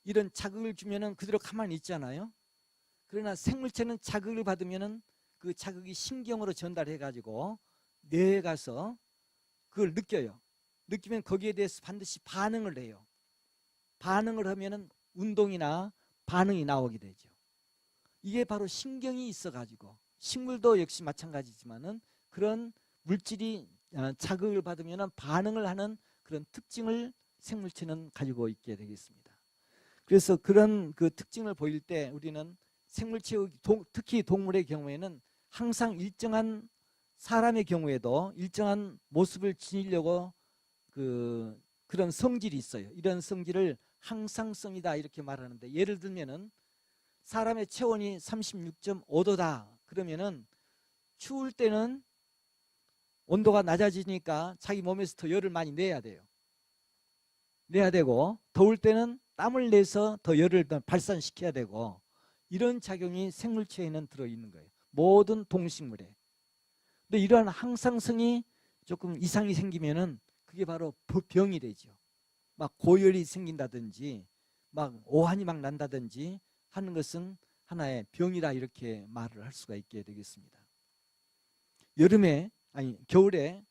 이런 자극을 주면은 그대로 가만히 있잖아요. 그러나 생물체는 자극을 받으면은 그 자극이 신경으로 전달해 가지고 뇌에 가서 그걸 느껴요. 느끼면 거기에 대해서 반드시 반응을 해요. 반응을 하면은 운동이나 반응이 나오게 되죠. 이게 바로 신경이 있어 가지고, 식물도 역시 마찬가지지만은 그런 물질이 자극을 받으면 반응을 하는 그런 특징을 생물체는 가지고 있게 되겠습니다. 그래서 그런 그 특징을 보일 때 우리는 생물체의, 특히 동물의 경우에는 항상 일정한, 사람의 경우에도 일정한 모습을 지니려고 그런 성질이 있어요. 이런 성질을 항상성이다 이렇게 말하는데, 예를 들면은 사람의 체온이 36.5도다 그러면은 추울 때는 온도가 낮아지니까 자기 몸에서 더 열을 많이 내야 돼요. 내야 되고, 더울 때는 땀을 내서 더 열을 더 발산시켜야 되고, 이런 작용이 생물체에는 들어있는 거예요. 모든 동식물에. 근데 이러한 항상성이 조금 이상이 생기면은 그게 바로 병이 되죠. 막 고열이 생긴다든지 막 오한이 막 난다든지 하는 것은 하나의 병이라 이렇게 말을 할 수가 있게 되겠습니다. 여름에, 아니 겨울에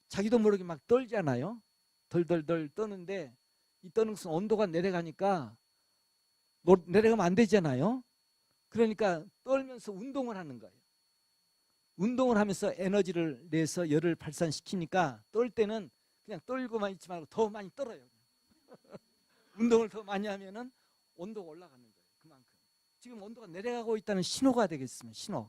자기도 모르게 막 떨잖아요. 덜덜덜 떠는데 이 떠는 것은 온도가 내려가니까 내려가면 안 되잖아요. 그러니까 떨면서 운동을 하는 거예요. 운동을 하면서 에너지를 내서 열을 발산시키니까 떨 때는 그냥 떨고만 있지 말고 더 많이 떨어요. 운동을 더 많이 하면은 온도가 올라가는 거예요. 그만큼 지금 온도가 내려가고 있다는 신호가 되겠습니다. 신호.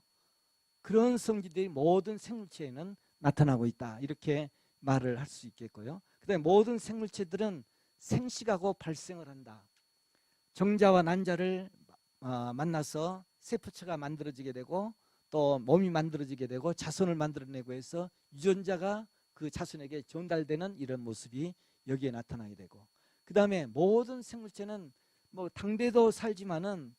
그런 성질들이 모든 생물체에는 나타나고 있다 이렇게 말을 할 수 있겠고요. 그다음에 모든 생물체들은 생식하고 발생을 한다. 정자와 난자를 만나서 세포체가 만들어지게 되고, 또 몸이 만들어지게 되고 자손을 만들어내고 해서 유전자가 그 자손에게 전달되는 이런 모습이 여기에 나타나게 되고, 그 다음에 모든 생물체는 뭐 당대도 살지만은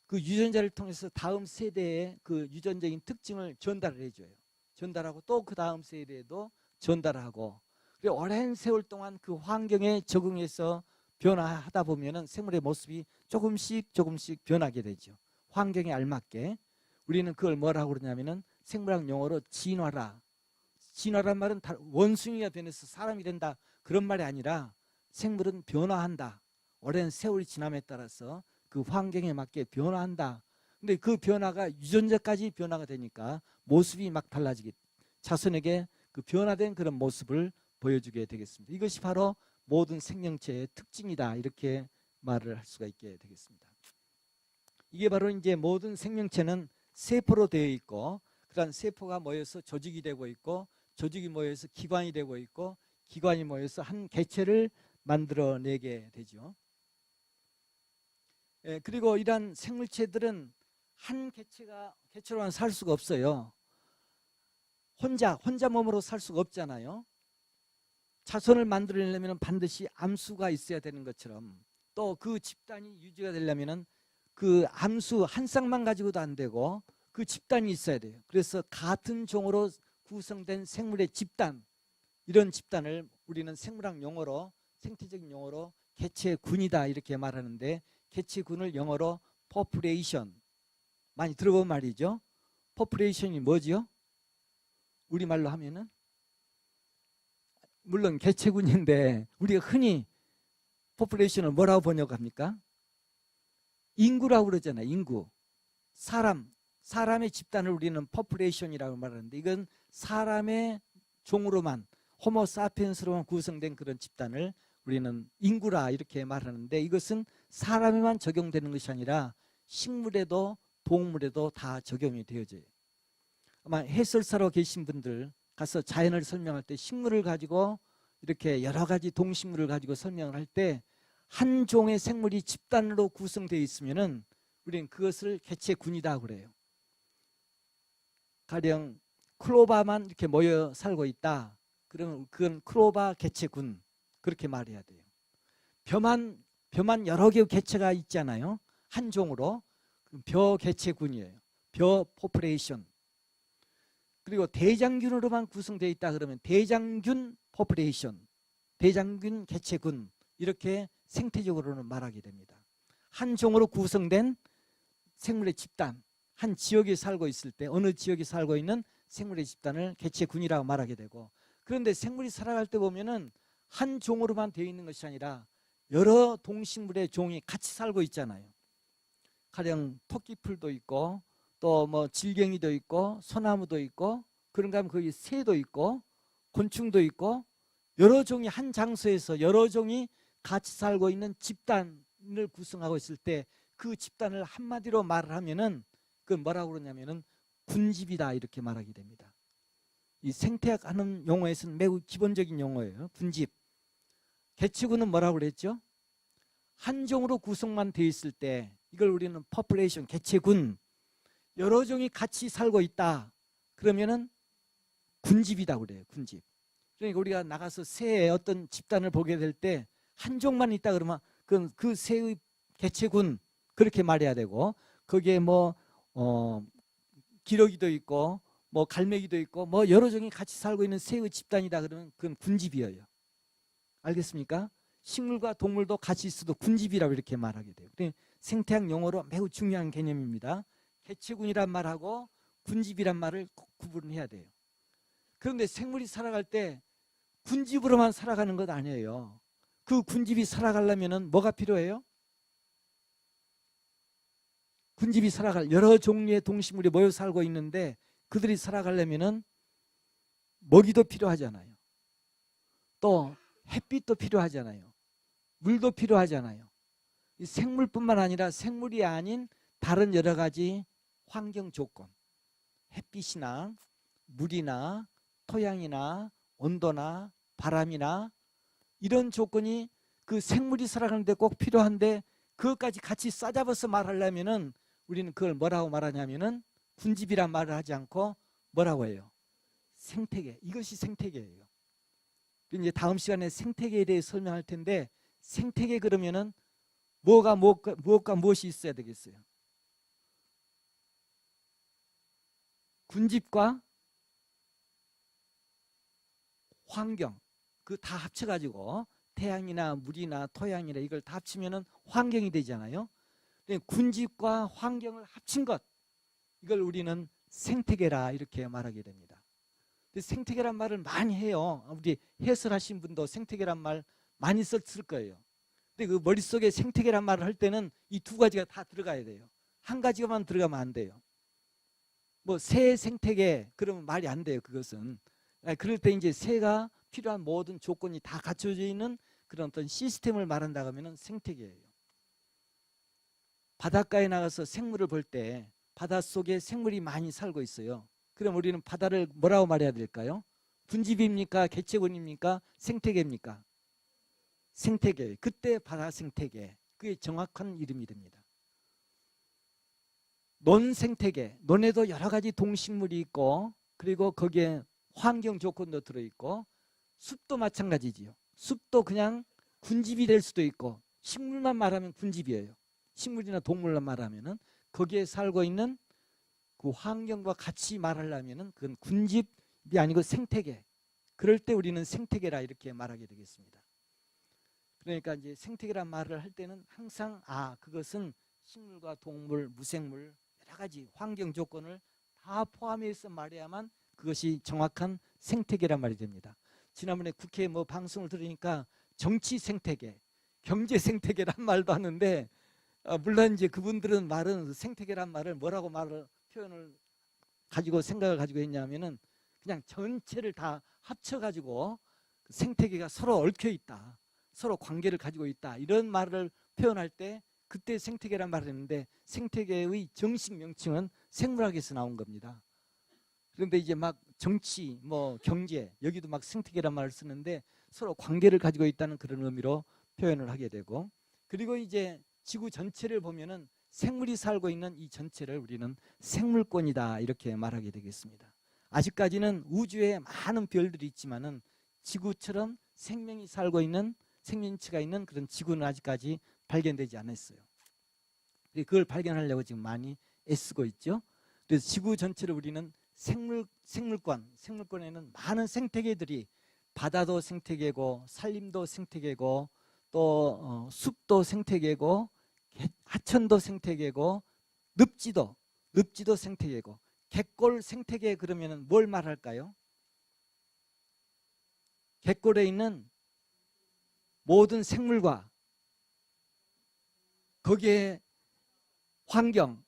그 유전자를 통해서 다음 세대에 그 유전적인 특징을 전달을 해줘요. 전달하고 또 그 다음 세대에도 전달하고, 그리고 오랜 세월 동안 그 환경에 적응해서 변화하다 보면은 생물의 모습이 조금씩 변하게 되죠. 환경에 알맞게. 우리는 그걸 뭐라고 그러냐면은 생물학 용어로 진화라. 진화란 말은 원숭이가 변해서 사람이 된다 그런 말이 아니라, 생물은 변화한다. 오랜 세월이 지남에 따라서 그 환경에 맞게 변화한다. 근데 그 변화가 유전자까지 변화가 되니까 모습이 막 달라지게, 자손에게 그 변화된 그런 모습을 보여주게 되겠습니다. 이것이 바로 모든 생명체의 특징이다 이렇게 말을 할 수가 있게 되겠습니다. 이게 바로 이제 모든 생명체는 세포로 되어 있고, 그런 세포가 모여서 조직이 되고 있고, 조직이 모여서 기관이 되고 있고, 기관이 모여서 한 개체를 만들어내게 되죠. 예, 그리고 이러한 생물체들은 한 개체로만 살 수가 없어요. 혼자 몸으로 살 수가 없잖아요. 자손을 만들려면 반드시 암수가 있어야 되는 것처럼, 또 그 집단이 유지가 되려면 그 암수 한 쌍만 가지고도 안 되고 그 집단이 있어야 돼요. 그래서 같은 종으로 구성된 생물의 집단, 이런 집단을 우리는 생물학 용어로, 생태적인 용어로 개체군이다 이렇게 말하는데, 개체군을 영어로 population, 많이 들어본 말이죠. population이 뭐지요? 우리말로 하면은 물론 개체군인데 우리가 흔히 population을 뭐라고 번역합니까? 인구라고 그러잖아요. 인구. 사람의 집단을 우리는 population이라고 말하는데, 이건 사람의 종으로만, 호모 사피엔스로만 구성된 그런 집단을 우리는 인구라 이렇게 말하는데, 이것은 사람에만 적용되는 것이 아니라 식물에도 동물에도 다 적용이 되어져요. 아마 해설사로 계신 분들 가서 자연을 설명할 때 식물을 가지고 이렇게 여러 가지 동식물을 가지고 설명을 할 때 한 종의 생물이 집단으로 구성되어 있으면은 우리는 그것을 개체군이다 그래요. 가령 클로바만 이렇게 모여 살고 있다, 그러면 그건 클로바 개체군, 그렇게 말해야 돼요. 벼만 여러 개의 개체가 있잖아요. 한 종으로. 벼 개체군이에요. 벼 포플레이션. 그리고 대장균으로만 구성되어 있다 그러면 대장균 포플레이션, 대장균 개체군, 이렇게 생태적으로는 말하게 됩니다. 한 종으로 구성된 생물의 집단, 한 지역에 살고 있을 때 어느 지역에 살고 있는 생물의 집단을 개체군이라고 말하게 되고, 그런데 생물이 살아갈 때 보면은 한 종으로만 되어 있는 것이 아니라 여러 동식물의 종이 같이 살고 있잖아요. 가령 토끼풀도 있고, 또 뭐 질갱이도 있고, 소나무도 있고, 그런가 하면 거기 새도 있고 곤충도 있고, 여러 종이 한 장소에서 여러 종이 같이 살고 있는 집단을 구성하고 있을 때, 그 집단을 한마디로 말을 하면은 그 뭐라고 그러냐면은 군집이다 이렇게 말하게 됩니다. 이 생태학 하는 용어에서는 매우 기본적인 용어예요. 군집. 개체군은 뭐라고 그랬죠? 한 종으로 구성만 되어 있을 때 이걸 우리는 population, 개체군. 여러 종이 같이 살고 있다 그러면은 군집이다 그래요. 군집. 그러니까 우리가 나가서 새의 어떤 집단을 보게 될 때 한 종만 있다 그러면 그 새의 개체군, 그렇게 말해야 되고, 거기에 뭐 기러기도 있고 뭐 갈매기도 있고 뭐 여러 종이 같이 살고 있는 새의 집단이다 그러면 그건 군집이에요. 알겠습니까? 식물과 동물도 같이 있어도 군집이라고 이렇게 말하게 돼요. 생태학 용어로 매우 중요한 개념입니다. 개체군이란 말하고 군집이란 말을 꼭 구분해야 돼요. 그런데 생물이 살아갈 때 군집으로만 살아가는 것 아니에요. 그 군집이 살아가려면 뭐가 필요해요? 군집이 살아갈, 여러 종류의 동식물이 모여 살고 있는데 그들이 살아가려면 먹이도 필요하잖아요. 또 햇빛도 필요하잖아요. 물도 필요하잖아요. 이 생물뿐만 아니라 생물이 아닌 다른 여러 가지 환경 조건, 햇빛이나 물이나 토양이나 온도나 바람이나 이런 조건이 그 생물이 살아가는데 꼭 필요한데, 그것까지 같이 싸잡아서 말하려면은 우리는 그걸 뭐라고 말하냐면은 군집이란 말을 하지 않고 뭐라고 해요? 생태계. 이것이 생태계예요. 이제 다음 시간에 생태계에 대해 설명할 텐데, 생태계 그러면은 무엇과 무엇이 있어야 되겠어요? 군집과 환경, 그 다 합쳐가지고 태양이나 물이나 토양이나 이걸 다 합치면은 환경이 되잖아요. 군집과 환경을 합친 것, 이걸 우리는 생태계라 이렇게 말하게 됩니다. 생태계란 말을 많이 해요. 우리 해설하신 분도 생태계란 말 많이 썼을 거예요. 근데 그 머릿속에 생태계란 말을 할 때는 이 두 가지가 다 들어가야 돼요. 한 가지만 들어가면 안 돼요. 뭐 새 생태계 그러면 말이 안 돼요. 그것은. 그럴 때 이제 새가 필요한 모든 조건이 다 갖춰져 있는 그런 어떤 시스템을 말한다고 하면 생태계예요. 바닷가에 나가서 생물을 볼 때 바닷속에 생물이 많이 살고 있어요. 그럼 우리는 바다를 뭐라고 말해야 될까요? 군집입니까? 개체군입니까? 생태계입니까? 생태계. 그때 바다 생태계. 그게 정확한 이름이 됩니다. 논 생태계. 논에도 여러 가지 동식물이 있고 그리고 거기에 환경 조건도 들어있고 숲도 마찬가지지요. 숲도 그냥 군집이 될 수도 있고 식물만 말하면 군집이에요. 식물이나 동물만 말하면은 거기에 살고 있는 그 환경과 같이 말하려면은 그건 군집이 아니고 생태계. 그럴 때 우리는 생태계라 이렇게 말하게 되겠습니다. 그러니까 이제 생태계란 말을 할 때는 항상 그것은 식물과 동물, 무생물 여러 가지 환경 조건을 다 포함해서 말해야만 그것이 정확한 생태계란 말이 됩니다. 지난번에 국회 뭐 방송을 들으니까 정치 생태계, 경제 생태계란 말도 하는데 물론 이제 그분들은 말은 생태계란 말을 뭐라고 표현을 가지고 생각을 가지고 했냐면은 그냥 전체를 다 합쳐가지고 생태계가 서로 얽혀 있다, 서로 관계를 가지고 있다 이런 말을 표현할 때 그때 생태계란 말을 했는데 생태계의 정식 명칭은 생물학에서 나온 겁니다. 그런데 이제 막 정치, 뭐 경제 여기도 막 생태계란 말을 쓰는데 서로 관계를 가지고 있다는 그런 의미로 표현을 하게 되고 그리고 이제 지구 전체를 보면은 생물이 살고 있는 이 전체를 우리는 생물권이다 이렇게 말하게 되겠습니다. 아직까지는 우주에 많은 별들이 있지만은 지구처럼 생명이 살고 있는 생명체가 있는 그런 지구는 아직까지 발견되지 않았어요. 그걸 발견하려고 지금 많이 애쓰고 있죠. 그래서 지구 전체를 우리는 생물권에는 많은 생태계들이 바다도 생태계고 산림도 생태계고 또 숲도 생태계고 하천도 생태계고 늪지도 생태계고 갯골 생태계 그러면 뭘 말할까요? 갯골에 있는 모든 생물과 거기에 환경,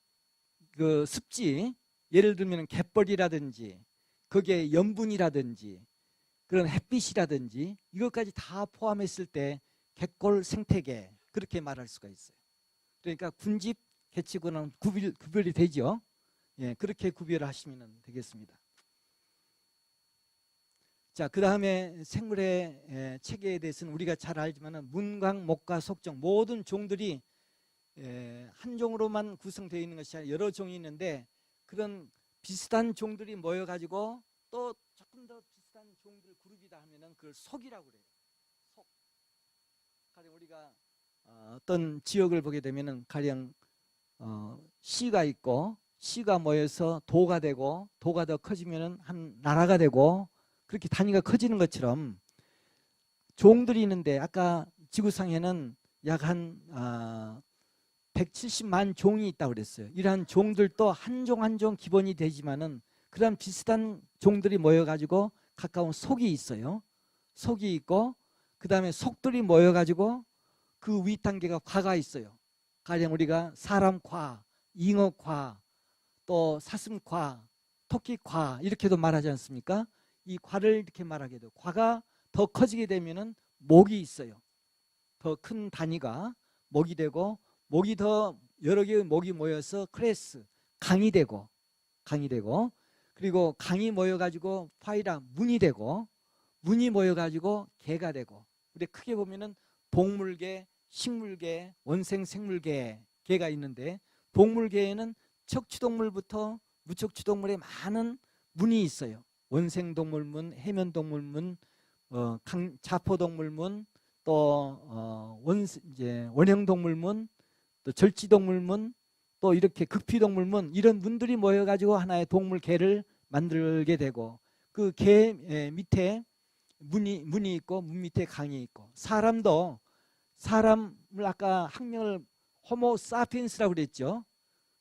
그 습지, 예를 들면 갯벌이라든지 거기에 염분이라든지 그런 햇빛이라든지 이것까지 다 포함했을 때 갯골 생태계 그렇게 말할 수가 있어요. 그러니까 군집, 개체군은 구별이 되죠. 예, 그렇게 구별하시면 되겠습니다. 자, 그 다음에 생물의 체계에 대해서는 우리가 잘 알지만 문강, 목과 속종 모든 종들이 한 종으로만 구성되어 있는 것이 아니라 여러 종이 있는데 그런 비슷한 종들이 모여가지고 또 조금 더 비슷한 종들 그룹이다 하면은 그걸 속이라고 그래요. 속. 가령 우리가 어떤 지역을 보게 되면은 가령 시가 있고 시가 모여서 도가 되고 도가 더 커지면은 한 나라가 되고 그렇게 단위가 커지는 것처럼 종들이 있는데 아까 지구상에는 약 한 170만 종이 있다고 그랬어요. 이러한 종들도 한 종 한 종 기본이 되지만은 그런 비슷한 종들이 모여가지고 가까운 속이 있어요. 속이 있고 그 다음에 속들이 모여가지고 그 윗단계가 과가 있어요. 가령 우리가 사람과, 잉어과, 또 사슴과, 토끼과 이렇게도 말하지 않습니까? 이 과를 이렇게 말하게 돼요. 과가 더 커지게 되면은 목이 있어요. 더 큰 단위가 목이 되고 목이 더 여러 개의 목이 모여서 클래스, 강이 되고 그리고 강이 모여가지고 파이라 문이 되고 문이 모여가지고 개가 되고 우리 크게 보면은 동물계, 식물계, 원생생물계 개가 있는데 동물계에는 척추동물부터 무척추동물에 많은 문이 있어요. 원생동물문, 해면동물문, 자포동물문, 또 원형동물문, 또 절지동물문, 또 이렇게 극피동물문 이런 문들이 모여가지고 하나의 동물계를 만들게 되고 그 개 밑에 문이 있고 문 밑에 강이 있고 사람도 사람을 아까 학명을 호모 사피엔스라고 그랬죠.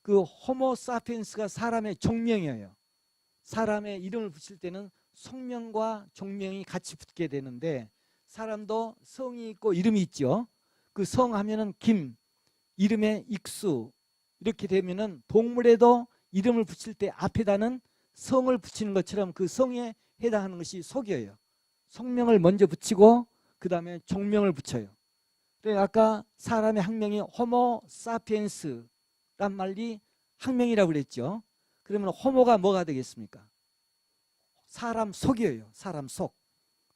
그 호모 사피엔스가 사람의 종명이에요. 사람의 이름을 붙일 때는 성명과 종명이 같이 붙게 되는데 사람도 성이 있고 이름이 있죠. 그 성 하면은 김, 이름에 익수 이렇게 되면은 동물에도 이름을 붙일 때 앞에다는 성을 붙이는 것처럼 그 성에 해당하는 것이 속이에요. 성명을 먼저 붙이고 그 다음에 종명을 붙여요. 그래서 아까 사람의 학명이 호모 사피엔스 말이 학명이라고 그랬죠. 그러면 호모가 뭐가 되겠습니까? 사람 속이에요. 사람 속.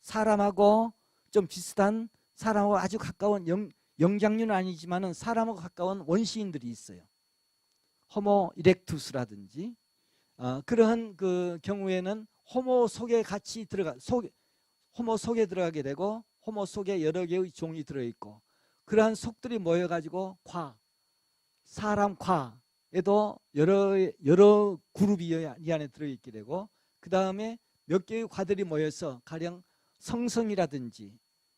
사람하고 좀 비슷한, 사람하고 아주 가까운 영장류는 아니지만은 사람하고 가까운 원시인들이 있어요. 호모 이렉투스라든지 그러한 그 경우에는 호모 속에 같이 호모 속에 들어가게 되고, 호모 속에 여러 개의 종이 들어있고, 그러한 속들이 모여가지고 사람 과에도 여러 그룹이 이 안에 들어있게 되고, 그 다음에 몇 개의 과들이 모여서 가령 성성이라든지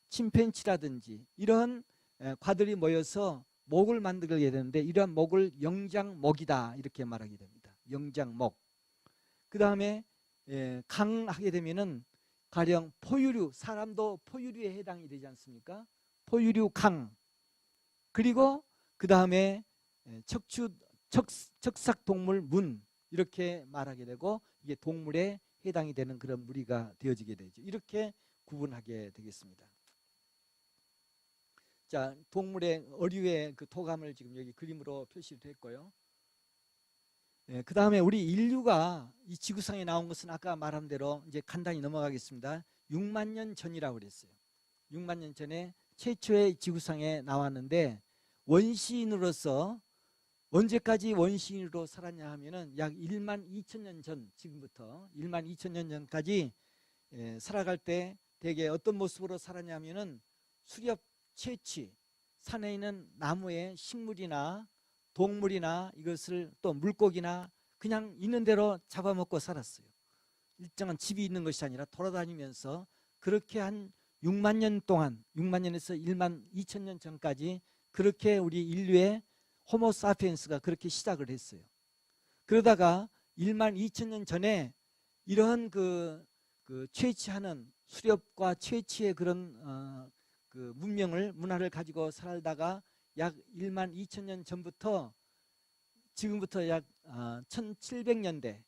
침팬치라든지 이런 과들이 모여서 목을 만들게 되는데, 이러한 목을 영장목이다 이렇게 말하게 됩니다. 영장목. 그 다음에 강하게 되면은 가령 포유류, 사람도 포유류에 해당이 되지 않습니까? 포유류 강. 그리고 그 다음에 척삭동물 문, 이렇게 말하게 되고, 이게 동물에 해당이 되는 그런 무리가 되어지게 되죠. 이렇게 구분하게 되겠습니다. 자, 동물의 어류의 그 도감을 지금 여기 그림으로 표시를 했고요. 그 다음에 우리 인류가 이 지구상에 나온 것은 아까 말한 대로 이제 간단히 넘어가겠습니다. 6만 년 전이라고 그랬어요. 6만 년 전에 최초의 지구상에 나왔는데, 원시인으로서 언제까지 원시인으로 살았냐 하면은 약 1만 2천 년 전, 지금부터 1만 2천 년 전까지 살아갈 때 대개 어떤 모습으로 살았냐 하면은 수렵 채취, 산에 있는 나무에 식물이나 동물이나 이것을 또 물고기나 그냥 있는 대로 잡아먹고 살았어요. 일정한 집이 있는 것이 아니라 돌아다니면서 그렇게 한 6만 년 동안, 6만 년에서 1만 2천 년 전까지 그렇게 우리 인류의 호모 사피엔스가 그렇게 시작을 했어요. 그러다가 1만 2천 년 전에 이러한 그 채취하는 수렵과 채취의 그런 그 문화를 가지고 살다가 약 1만 2천 년 전부터 지금부터 약 1700년대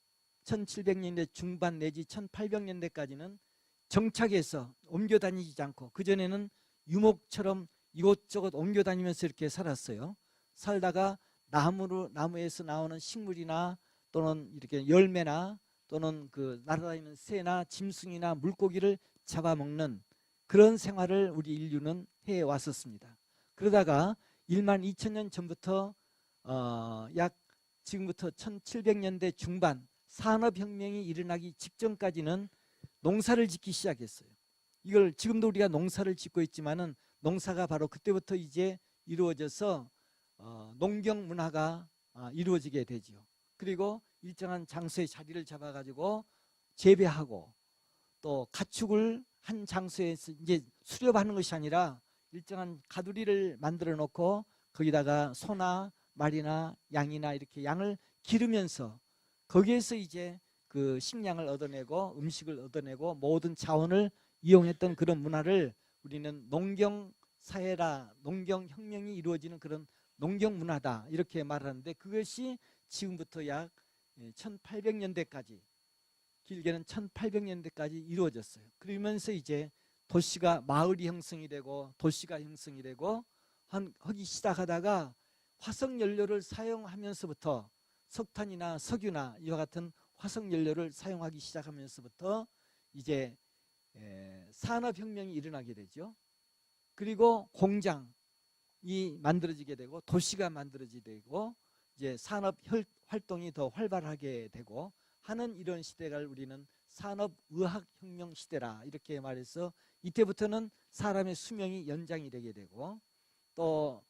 중반 내지 1800년대까지는 정착해서 옮겨 다니지 않고, 그전에는 유목처럼 이곳저곳 옮겨 다니면서 이렇게 살았어요. 살다가 나무에서 나오는 식물이나 또는 이렇게 열매나 또는 그 날아다니는 새나 짐승이나 물고기를 잡아먹는 그런 생활을 우리 인류는 해왔었습니다. 그러다가 1만 2천 년 전부터 약 지금부터 1700년대 중반 산업혁명이 일어나기 직전까지는 농사를 짓기 시작했어요. 이걸 지금도 우리가 농사를 짓고 있지만은 농사가 바로 그때부터 이제 이루어져서 농경 문화가 이루어지게 되죠. 그리고 일정한 장소에 자리를 잡아가지고 재배하고, 또 가축을 한 장소에서 이제 수렵하는 것이 아니라 일정한 가두리를 만들어 놓고 거기다가 소나 말이나 양이나 이렇게 양을 기르면서 거기에서 이제 그 식량을 얻어내고 음식을 얻어내고 모든 자원을 이용했던 그런 문화를 우리는 농경 사회라, 농경 혁명이 이루어지는 그런 농경 문화다 이렇게 말하는데, 그것이 지금부터 약 1800년대까지, 길게는 1800년대까지 이루어졌어요. 그러면서 이제 도시가, 마을이 형성이 되고 도시가 형성이 되고 하기 시작하다가 화석연료를 사용하면서부터, 석탄이나 석유나 이와 같은 화석연료를 사용하기 시작하면서부터 이제 산업혁명이 일어나게 되죠. 그리고 공장이 만들어지게 되고 도시가 만들어지게 되고 이제 산업 활동이 더 활발하게 되고 하는 이런 시대를 우리는 산업의학혁명 시대라 이렇게 말해서, 이때부터는 사람의 수명이 연장이 되게 되고 또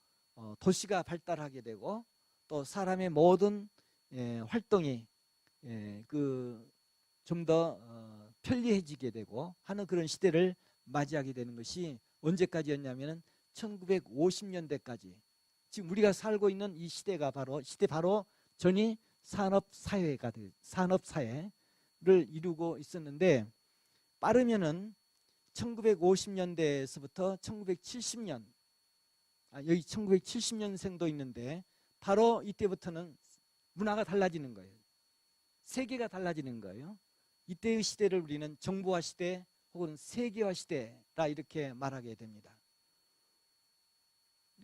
도시가 발달하게 되고 또 사람의 모든 활동이 그 좀 더 편리해지게 되고 하는 그런 시대를 맞이하게 되는 것이 언제까지였냐면은 1950년대까지, 지금 우리가 살고 있는 이 시대가 바로 전이 산업사회를 이루고 있었는데, 빠르면은 1950년대에서부터 1970년, 여기 1970년생도 있는데 바로 이때부터는 문화가 달라지는 거예요. 세계가 달라지는 거예요. 이때의 시대를 우리는 정보화 시대 혹은 세계화 시대라 이렇게 말하게 됩니다.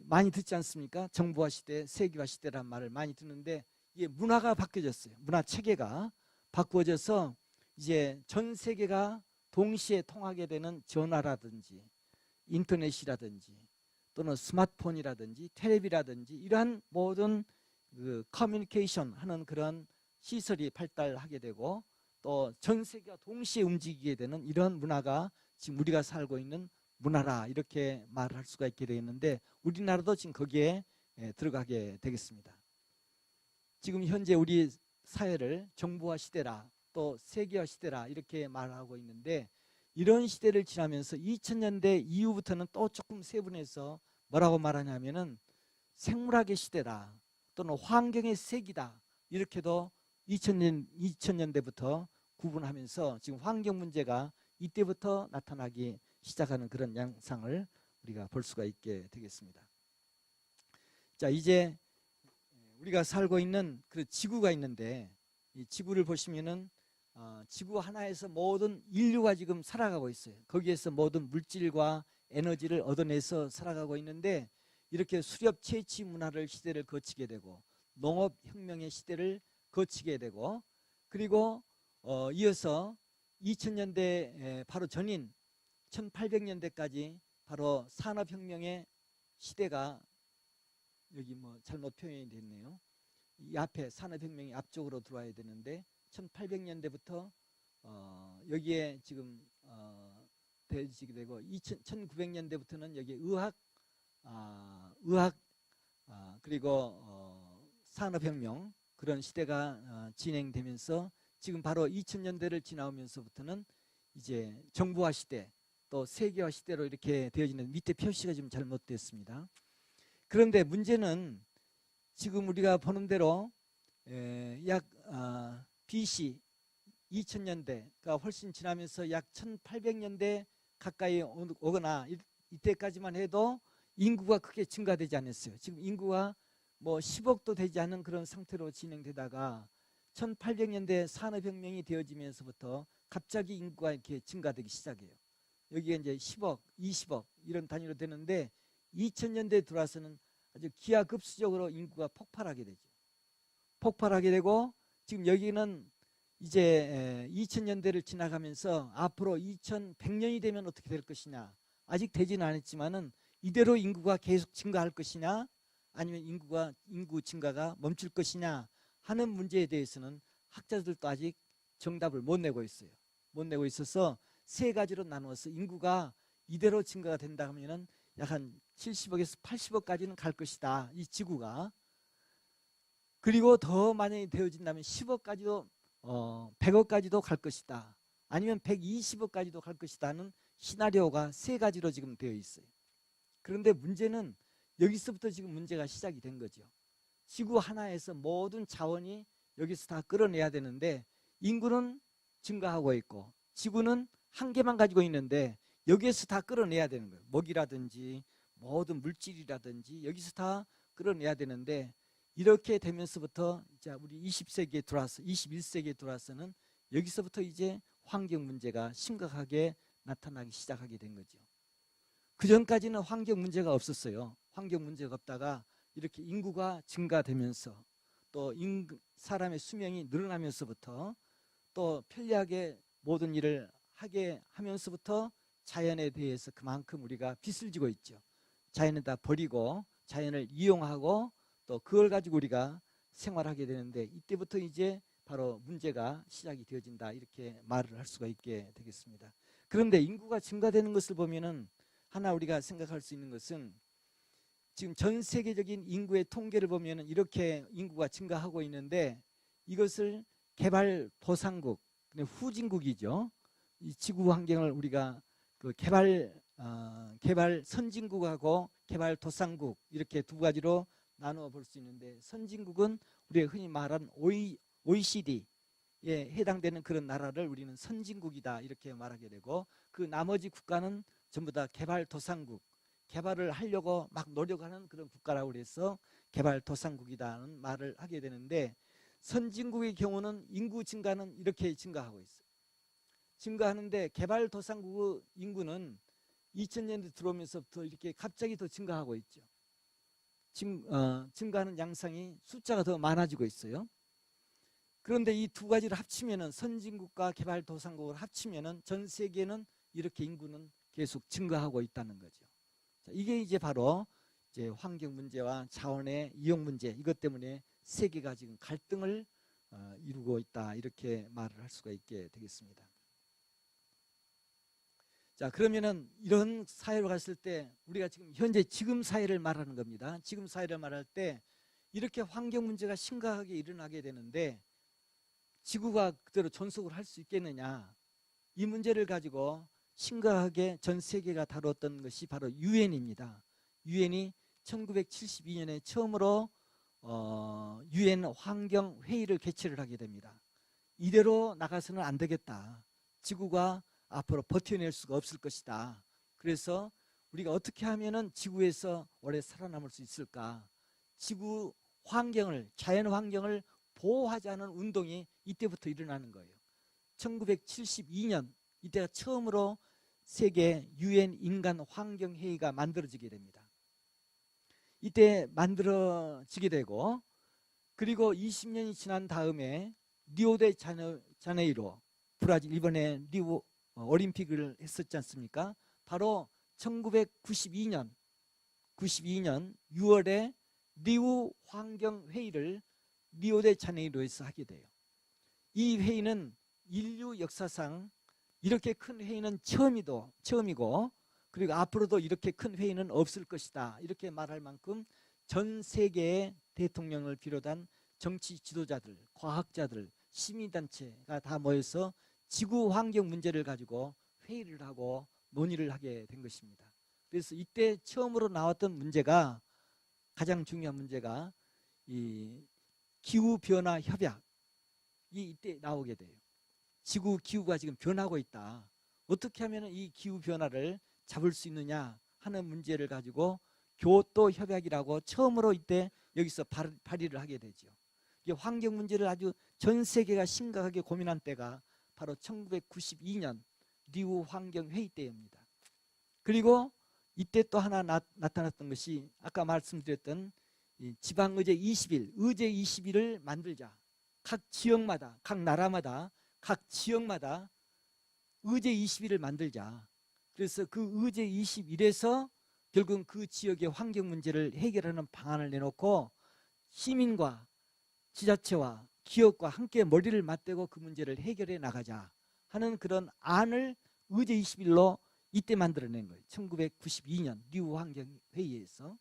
많이 듣지 않습니까? 정보화 시대, 세계화 시대란 말을 많이 듣는데 이게 문화가 바뀌어졌어요. 문화 체계가 바꾸어져서 이제 전 세계가 동시에 통하게 되는 전화라든지 인터넷이라든지 또는 스마트폰이라든지 텔레비라든지 이러한 모든 그 커뮤니케이션 하는 그런 시설이 발달하게 되고 또 전 세계가 동시에 움직이게 되는 이런 문화가 지금 우리가 살고 있는 문화라 이렇게 말을 할 수가 있게 되겠는데 우리나라도 지금 거기에 들어가게 되겠습니다. 지금 현재 우리 사회를 정보화 시대라 또 세계화 시대라 이렇게 말하고 있는데 이런 시대를 지나면서 2000년대 이후부터는 또 조금 세분해서 뭐라고 말하냐면은 생물학의 시대다 또는 환경의 세기다 이렇게도 2000년대부터 구분하면서 지금 환경 문제가 이때부터 나타나기 시작하는 그런 양상을 우리가 볼 수가 있게 되겠습니다. 자, 이제 우리가 살고 있는 그 지구가 있는데 이 지구를 보시면은 지구 하나에서 모든 인류가 지금 살아가고 있어요. 거기에서 모든 물질과 에너지를 얻어내서 살아가고 있는데 이렇게 수렵 채취 문화를 시대를 거치게 되고 농업혁명의 시대를 거치게 되고 그리고 이어서 2000년대 바로 전인 1800년대까지 바로 산업혁명의 시대가 여기 뭐 잘못 표현이 됐네요. 이 앞에 산업혁명이 앞쪽으로 들어와야 되는데 1800년대부터 여기에 지금 되어지게 되고 1900년대부터는 여기 의학 그리고 산업혁명 그런 시대가 진행되면서 지금 바로 2000년대를 지나오면서부터는 이제 정보화 시대 또 세계화 시대로 이렇게 되어지는 밑에 표시가 지금 잘못됐습니다. 그런데 문제는 지금 우리가 보는 대로 약 BC 2000년대가 훨씬 지나면서 약 1800년대 가까이 오거나 이때까지만 해도 인구가 크게 증가되지 않았어요. 지금 인구가 뭐 10억도 되지 않은 그런 상태로 진행되다가 1800년대 산업혁명이 되어지면서부터 갑자기 인구가 이렇게 증가되기 시작해요. 여기가 이제 10억, 20억 이런 단위로 되는데 2000년대에 들어와서는 아주 기하급수적으로 인구가 폭발하게 되죠. 폭발하게 되고 지금 여기는 이제 2000년대를 지나가면서 앞으로 2100년이 되면 어떻게 될 것이냐 아직 되지는 않았지만은 이대로 인구가 계속 증가할 것이냐 아니면 인구 증가가 멈출 것이냐 하는 문제에 대해서는 학자들도 아직 정답을 못 내고 있어요. 못 내고 있어서 세 가지로 나누어서 인구가 이대로 증가가 된다 하면은 약 한 70억에서 80억까지는 갈 것이다. 이 지구가. 그리고 더 만약에 되어진다면 10억까지도 100억까지도 갈 것이다. 아니면 120억까지도 갈 것이다는 시나리오가 세 가지로 지금 되어 있어요. 그런데 문제는 여기서부터 지금 문제가 시작이 된 거죠. 지구 하나에서 모든 자원이 여기서 다 끌어내야 되는데 인구는 증가하고 있고 지구는 한계만 가지고 있는데 여기에서 다 끌어내야 되는 거예요. 먹이라든지 모든 물질이라든지 여기서 다 끌어내야 되는데 이렇게 되면서부터 이제 우리 20세기에 들어와서 21세기에 들어와서는 여기서부터 이제 환경 문제가 심각하게 나타나기 시작하게 된 거죠. 그 전까지는 환경 문제가 없었어요. 환경 문제가 없다가 이렇게 인구가 증가되면서 또 사람의 수명이 늘어나면서부터 또 편리하게 모든 일을 하게 하면서부터 자연에 대해서 그만큼 우리가 빚을 지고 있죠. 자연을 다 버리고 자연을 이용하고 또 그걸 가지고 우리가 생활하게 되는데 이때부터 이제 바로 문제가 시작이 되어진다 이렇게 말을 할 수가 있게 되겠습니다. 그런데 인구가 증가되는 것을 보면은 하나 우리가 생각할 수 있는 것은 지금 전 세계적인 인구의 통계를 보면은 이렇게 인구가 증가하고 있는데 이것을 개발도상국, 후진국이죠. 이 지구 환경을 우리가 그 개발 선진국하고 개발도상국 이렇게 두 가지로 나누어 볼 수 있는데 선진국은 우리가 흔히 말하는 OECD에 해당되는 그런 나라를 우리는 선진국이다 이렇게 말하게 되고 그 나머지 국가는 전부 다 개발도상국 개발을 하려고 막 노력하는 그런 국가라고 해서 개발도상국이라는 말을 하게 되는데 선진국의 경우는 인구 증가는 이렇게 증가하고 있어요. 증가하는데 개발도상국 인구는 2000년대 들어오면서부터 이렇게 갑자기 더 증가하고 있죠. 증가하는 양상이 숫자가 더 많아지고 있어요. 그런데 이 두 가지를 합치면은 선진국과 개발도상국을 합치면은 전 세계는 이렇게 인구는 계속 증가하고 있다는 거죠. 자, 이게 이제 바로 이제 환경 문제와 자원의 이용 문제, 이것 때문에 세계가 지금 갈등을 이루고 있다, 이렇게 말을 할 수가 있게 되겠습니다. 자, 그러면은 이런 사회로 갔을 때 우리가 지금 현재 지금 사회를 말하는 겁니다. 지금 사회를 말할 때 이렇게 환경 문제가 심각하게 일어나게 되는데 지구가 그대로 존속을 할 수 있겠느냐, 이 문제를 가지고 심각하게 전 세계가 다뤘던 것이 바로 유엔입니다. 유엔이 1972년에 처음으로 유엔 환경 회의를 개최를 하게 됩니다. 이대로 나가서는 안 되겠다. 지구가 앞으로 버텨낼 수가 없을 것이다. 그래서 우리가 어떻게 하면은 지구에서 오래 살아남을 수 있을까? 지구 환경을, 자연 환경을 보호하자는 운동이 이때부터 일어나는 거예요. 1972년 이때가 처음으로 세계 유엔 인간 환경 회의가 만들어지게 됩니다. 이때 만들어지게 되고, 그리고 20년이 지난 다음에 리오데 자네이로, 브라질, 이번에 리오 올림픽을 했었지 않습니까? 바로 1992년 6월에 리우 환경회의를 리오데 자네이로에서 하게 돼요. 이 회의는 인류 역사상 이렇게 큰 회의는 처음이고, 그리고 앞으로도 이렇게 큰 회의는 없을 것이다, 이렇게 말할 만큼 전 세계의 대통령을 비롯한 정치 지도자들, 과학자들, 시민단체가 다 모여서 지구 환경 문제를 가지고 회의를 하고 논의를 하게 된 것입니다. 그래서 이때 처음으로 나왔던 문제가, 가장 중요한 문제가 이 기후변화 협약이 이때 나오게 돼요. 지구 기후가 지금 변하고 있다. 어떻게 하면 이 기후변화를 잡을 수 있느냐 하는 문제를 가지고 교토 협약이라고 처음으로 이때 여기서 발의를 하게 되죠. 이게 환경 문제를 아주 전 세계가 심각하게 고민한 때가 바로 1992년 리우 환경회의 때입니다. 그리고 이때 또 하나 나타났던 것이 아까 말씀드렸던 지방의제 20일, 의제 20일을 만들자. 각 지역마다, 각 나라마다, 각 지역마다 의제 20일을 만들자. 그래서 그 의제 20일에서 결국은 그 지역의 환경 문제를 해결하는 방안을 내놓고 시민과 지자체와 기업과 함께 머리를 맞대고 그 문제를 해결해 나가자 하는 그런 안을 의제 20일로 이때 만들어낸 거예요. 1992년 리우 환경회의에서.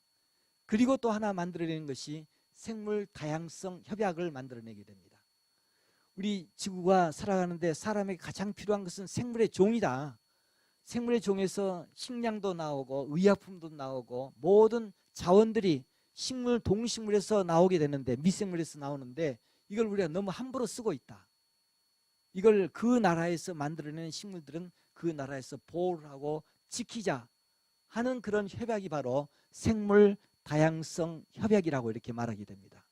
그리고 또 하나 만들어낸 것이 생물 다양성 협약을 만들어내게 됩니다. 우리 지구가 살아가는데 사람에게 가장 필요한 것은 생물의 종이다. 생물의 종에서 식량도 나오고 의약품도 나오고 모든 자원들이 식물, 동식물에서 나오게 되는데, 미생물에서 나오는데 이걸 우리가 너무 함부로 쓰고 있다. 이걸 그 나라에서 만들어낸 식물들은 그 나라에서 보호를 하고 지키자 하는 그런 협약이 바로 생물 다양성 협약이라고 이렇게 말하게 됩니다.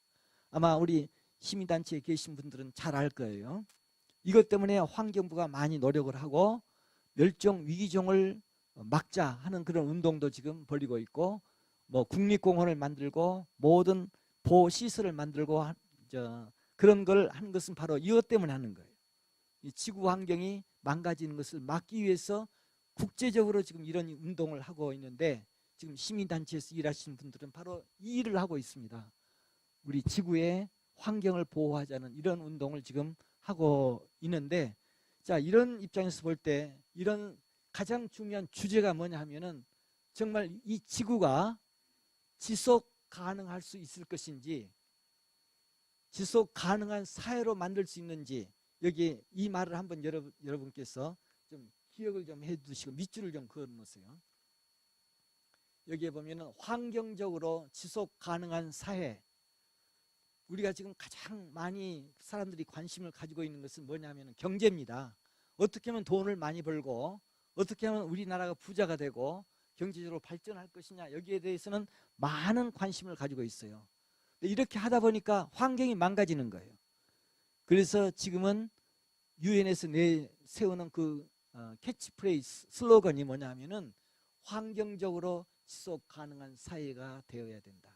아마 우리 시민단체에 계신 분들은 잘 알 거예요. 이것 때문에 환경부가 많이 노력을 하고 멸종 위기종을 막자 하는 그런 운동도 지금 벌이고 있고, 뭐 국립공원을 만들고 모든 보호시설을 만들고 그런 걸 하는 것은 바로 이것 때문에 하는 거예요. 이 지구 환경이 망가지는 것을 막기 위해서 국제적으로 지금 이런 운동을 하고 있는데, 지금 시민단체에서 일하시는 분들은 바로 이 일을 하고 있습니다. 우리 지구의 환경을 보호하자는 이런 운동을 지금 하고 있는데, 자, 이런 입장에서 볼 때 이런 가장 중요한 주제가 뭐냐 하면은 정말 이 지구가 지속 가능할 수 있을 것인지, 지속 가능한 사회로 만들 수 있는지, 여기 이 말을 한번 여러분께서 좀 기억을 좀 해두시고 밑줄을 좀 그어 놓으세요. 여기에 보면은 환경적으로 지속 가능한 사회, 우리가 지금 가장 많이 사람들이 관심을 가지고 있는 것은 뭐냐면 경제입니다. 어떻게 하면 돈을 많이 벌고 어떻게 하면 우리나라가 부자가 되고 경제적으로 발전할 것이냐, 여기에 대해서는 많은 관심을 가지고 있어요. 이렇게 하다 보니까 환경이 망가지는 거예요. 그래서 지금은 유엔에서 세우는 그 캐치프레이즈 슬로건이 뭐냐면은 환경적으로 지속 가능한 사회가 되어야 된다.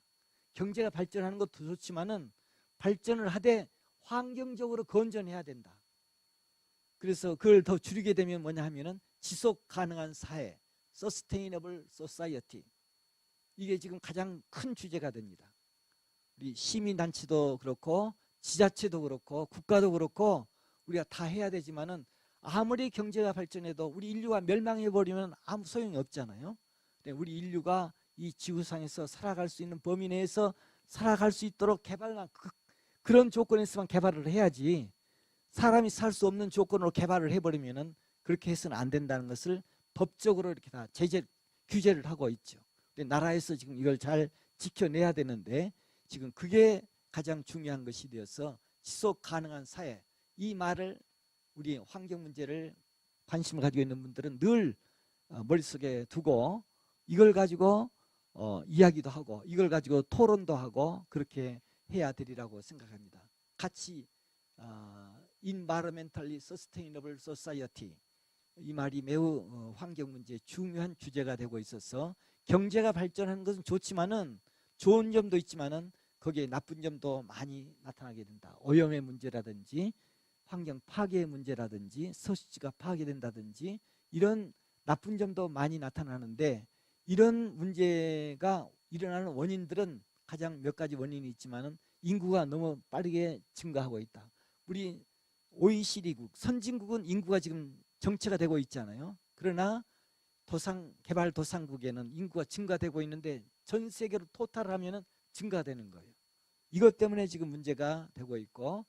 경제가 발전하는 것도 좋지만은 발전을 하되 환경적으로 건전해야 된다. 그래서 그걸 더 줄이게 되면 뭐냐 하면은 지속 가능한 사회, Sustainable Society. 이게 지금 가장 큰 주제가 됩니다. 우리 시민단체도 그렇고 지자체도 그렇고 국가도 그렇고 우리가 다 해야 되지만은 아무리 경제가 발전해도 우리 인류가 멸망해버리면 아무 소용이 없잖아요. 우리 인류가 이 지구상에서 살아갈 수 있는 범위 내에서 살아갈 수 있도록 개발만 그런 조건에서만 개발을 해야지, 사람이 살 수 없는 조건으로 개발을 해버리면은 그렇게 해서는 안 된다는 것을 법적으로 이렇게 다 규제를 하고 있죠. 근데 나라에서 지금 이걸 잘 지켜내야 되는데 지금 그게 가장 중요한 것이 되어서 지속 가능한 사회, 이 말을 우리 환경 문제를 관심을 가지고 있는 분들은 늘 머릿속에 두고 이걸 가지고 이야기도 하고 이걸 가지고 토론도 하고 그렇게 해야 되리라고 생각합니다. 같이 Environmentally Sustainable Society, 이 말이 매우 환경 문제의 중요한 주제가 되고 있어서 경제가 발전하는 것은 좋지만은 좋은 점도 있지만은 거기에 나쁜 점도 많이 나타나게 된다. 오염의 문제라든지 환경 파괴의 문제라든지 서식지가 파괴된다든지 이런 나쁜 점도 많이 나타나는데, 이런 문제가 일어나는 원인들은 가장 몇 가지 원인이 있지만은 인구가 너무 빠르게 증가하고 있다. 우리 OECD국 선진국은 인구가 지금 정체가 되고 있잖아요. 그러나 개발도상국에는 인구가 증가되고 있는데 전 세계로 토탈하면은 증가되는 거예요. 이것 때문에 지금 문제가 되고 있고,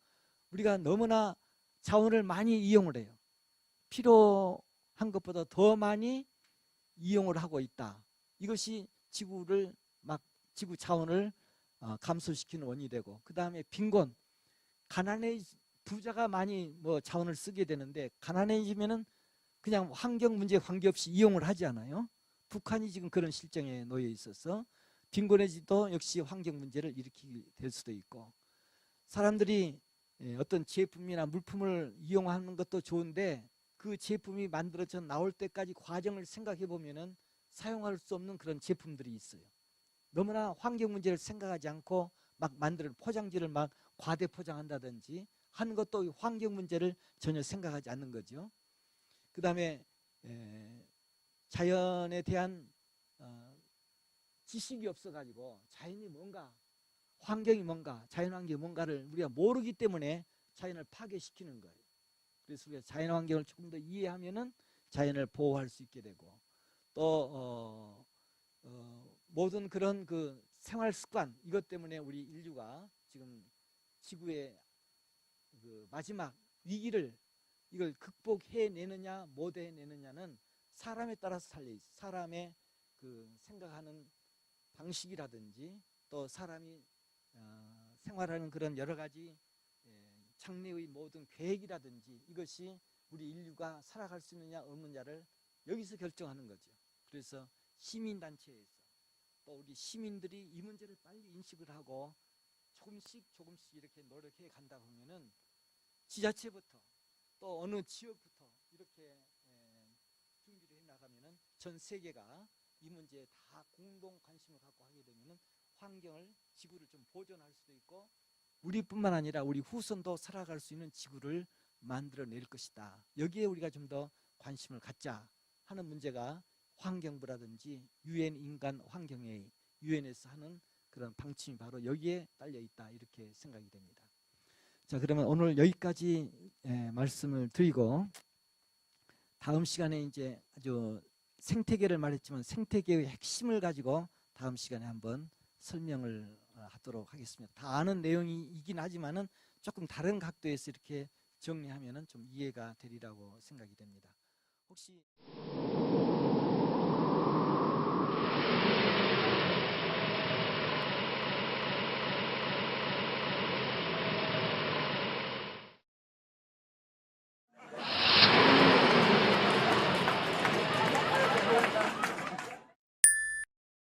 우리가 너무나 자원을 많이 이용을 해요. 필요한 것보다 더 많이 이용을 하고 있다. 이것이 지구 자원을 감소시키는 원인이 되고, 그 다음에 빈곤, 부자가 많이 자원을 쓰게 되는데 가난해지면은 그냥 환경 문제에 관계없이 이용을 하지 않아요. 북한이 지금 그런 실정에 놓여 있어서 빈곤해지도 역시 환경 문제를 일으키게 될 수도 있고, 사람들이 어떤 제품이나 물품을 이용하는 것도 좋은데 그 제품이 만들어져 나올 때까지 과정을 생각해 보면은 사용할 수 없는 그런 제품들이 있어요. 너무나 환경 문제를 생각하지 않고 막 만드는 포장지를 막 과대 포장한다든지 하는 것도 환경 문제를 전혀 생각하지 않는 거죠. 그 다음에 자연에 대한 지식이 없어가지고 자연이 뭔가, 환경이 뭔가, 자연환경이 뭔가를 우리가 모르기 때문에 자연을 파괴시키는 거예요. 그래서 우리가 자연환경을 조금 더 이해하면은 자연을 보호할 수 있게 되고, 또 모든 그런 그 생활 습관, 이것 때문에 우리 인류가 지금 지구의 그 마지막 위기를 이걸 극복해내느냐 못 해내느냐는 사람에 따라서 달려 있어요. 사람의 그 생각하는 방식이라든지 또 사람이 생활하는 그런 여러 가지 장래의 모든 계획이라든지 이것이 우리 인류가 살아갈 수 있느냐 없느냐를 여기서 결정하는 거죠. 그래서 시민단체에서 또 우리 시민들이 이 문제를 빨리 인식을 하고 조금씩 이렇게 노력해 간다 보면은 지자체부터 또 어느 지역부터 이렇게 준비를 해 나가면은 전 세계가 이 문제에 다 공동 관심을 갖고 하게 되면은 환경을, 지구를 좀 보존할 수도 있고 우리뿐만 아니라 우리 후손도 살아갈 수 있는 지구를 만들어낼 것이다. 여기에 우리가 좀 더 관심을 갖자 하는 문제가 환경부라든지 유엔 인간 환경회의, 유엔에서 하는 그런 방침이 바로 여기에 딸려 있다, 이렇게 생각이 됩니다. 자, 그러면 오늘 여기까지 말씀을 드리고 다음 시간에 이제 아주 생태계를 말했지만 생태계의 핵심을 가지고 다음 시간에 한번 설명을 하도록 하겠습니다. 다 아는 내용이긴 하지만은 조금 다른 각도에서 이렇게 정리하면은 좀 이해가 되리라고 생각이 됩니다. 혹시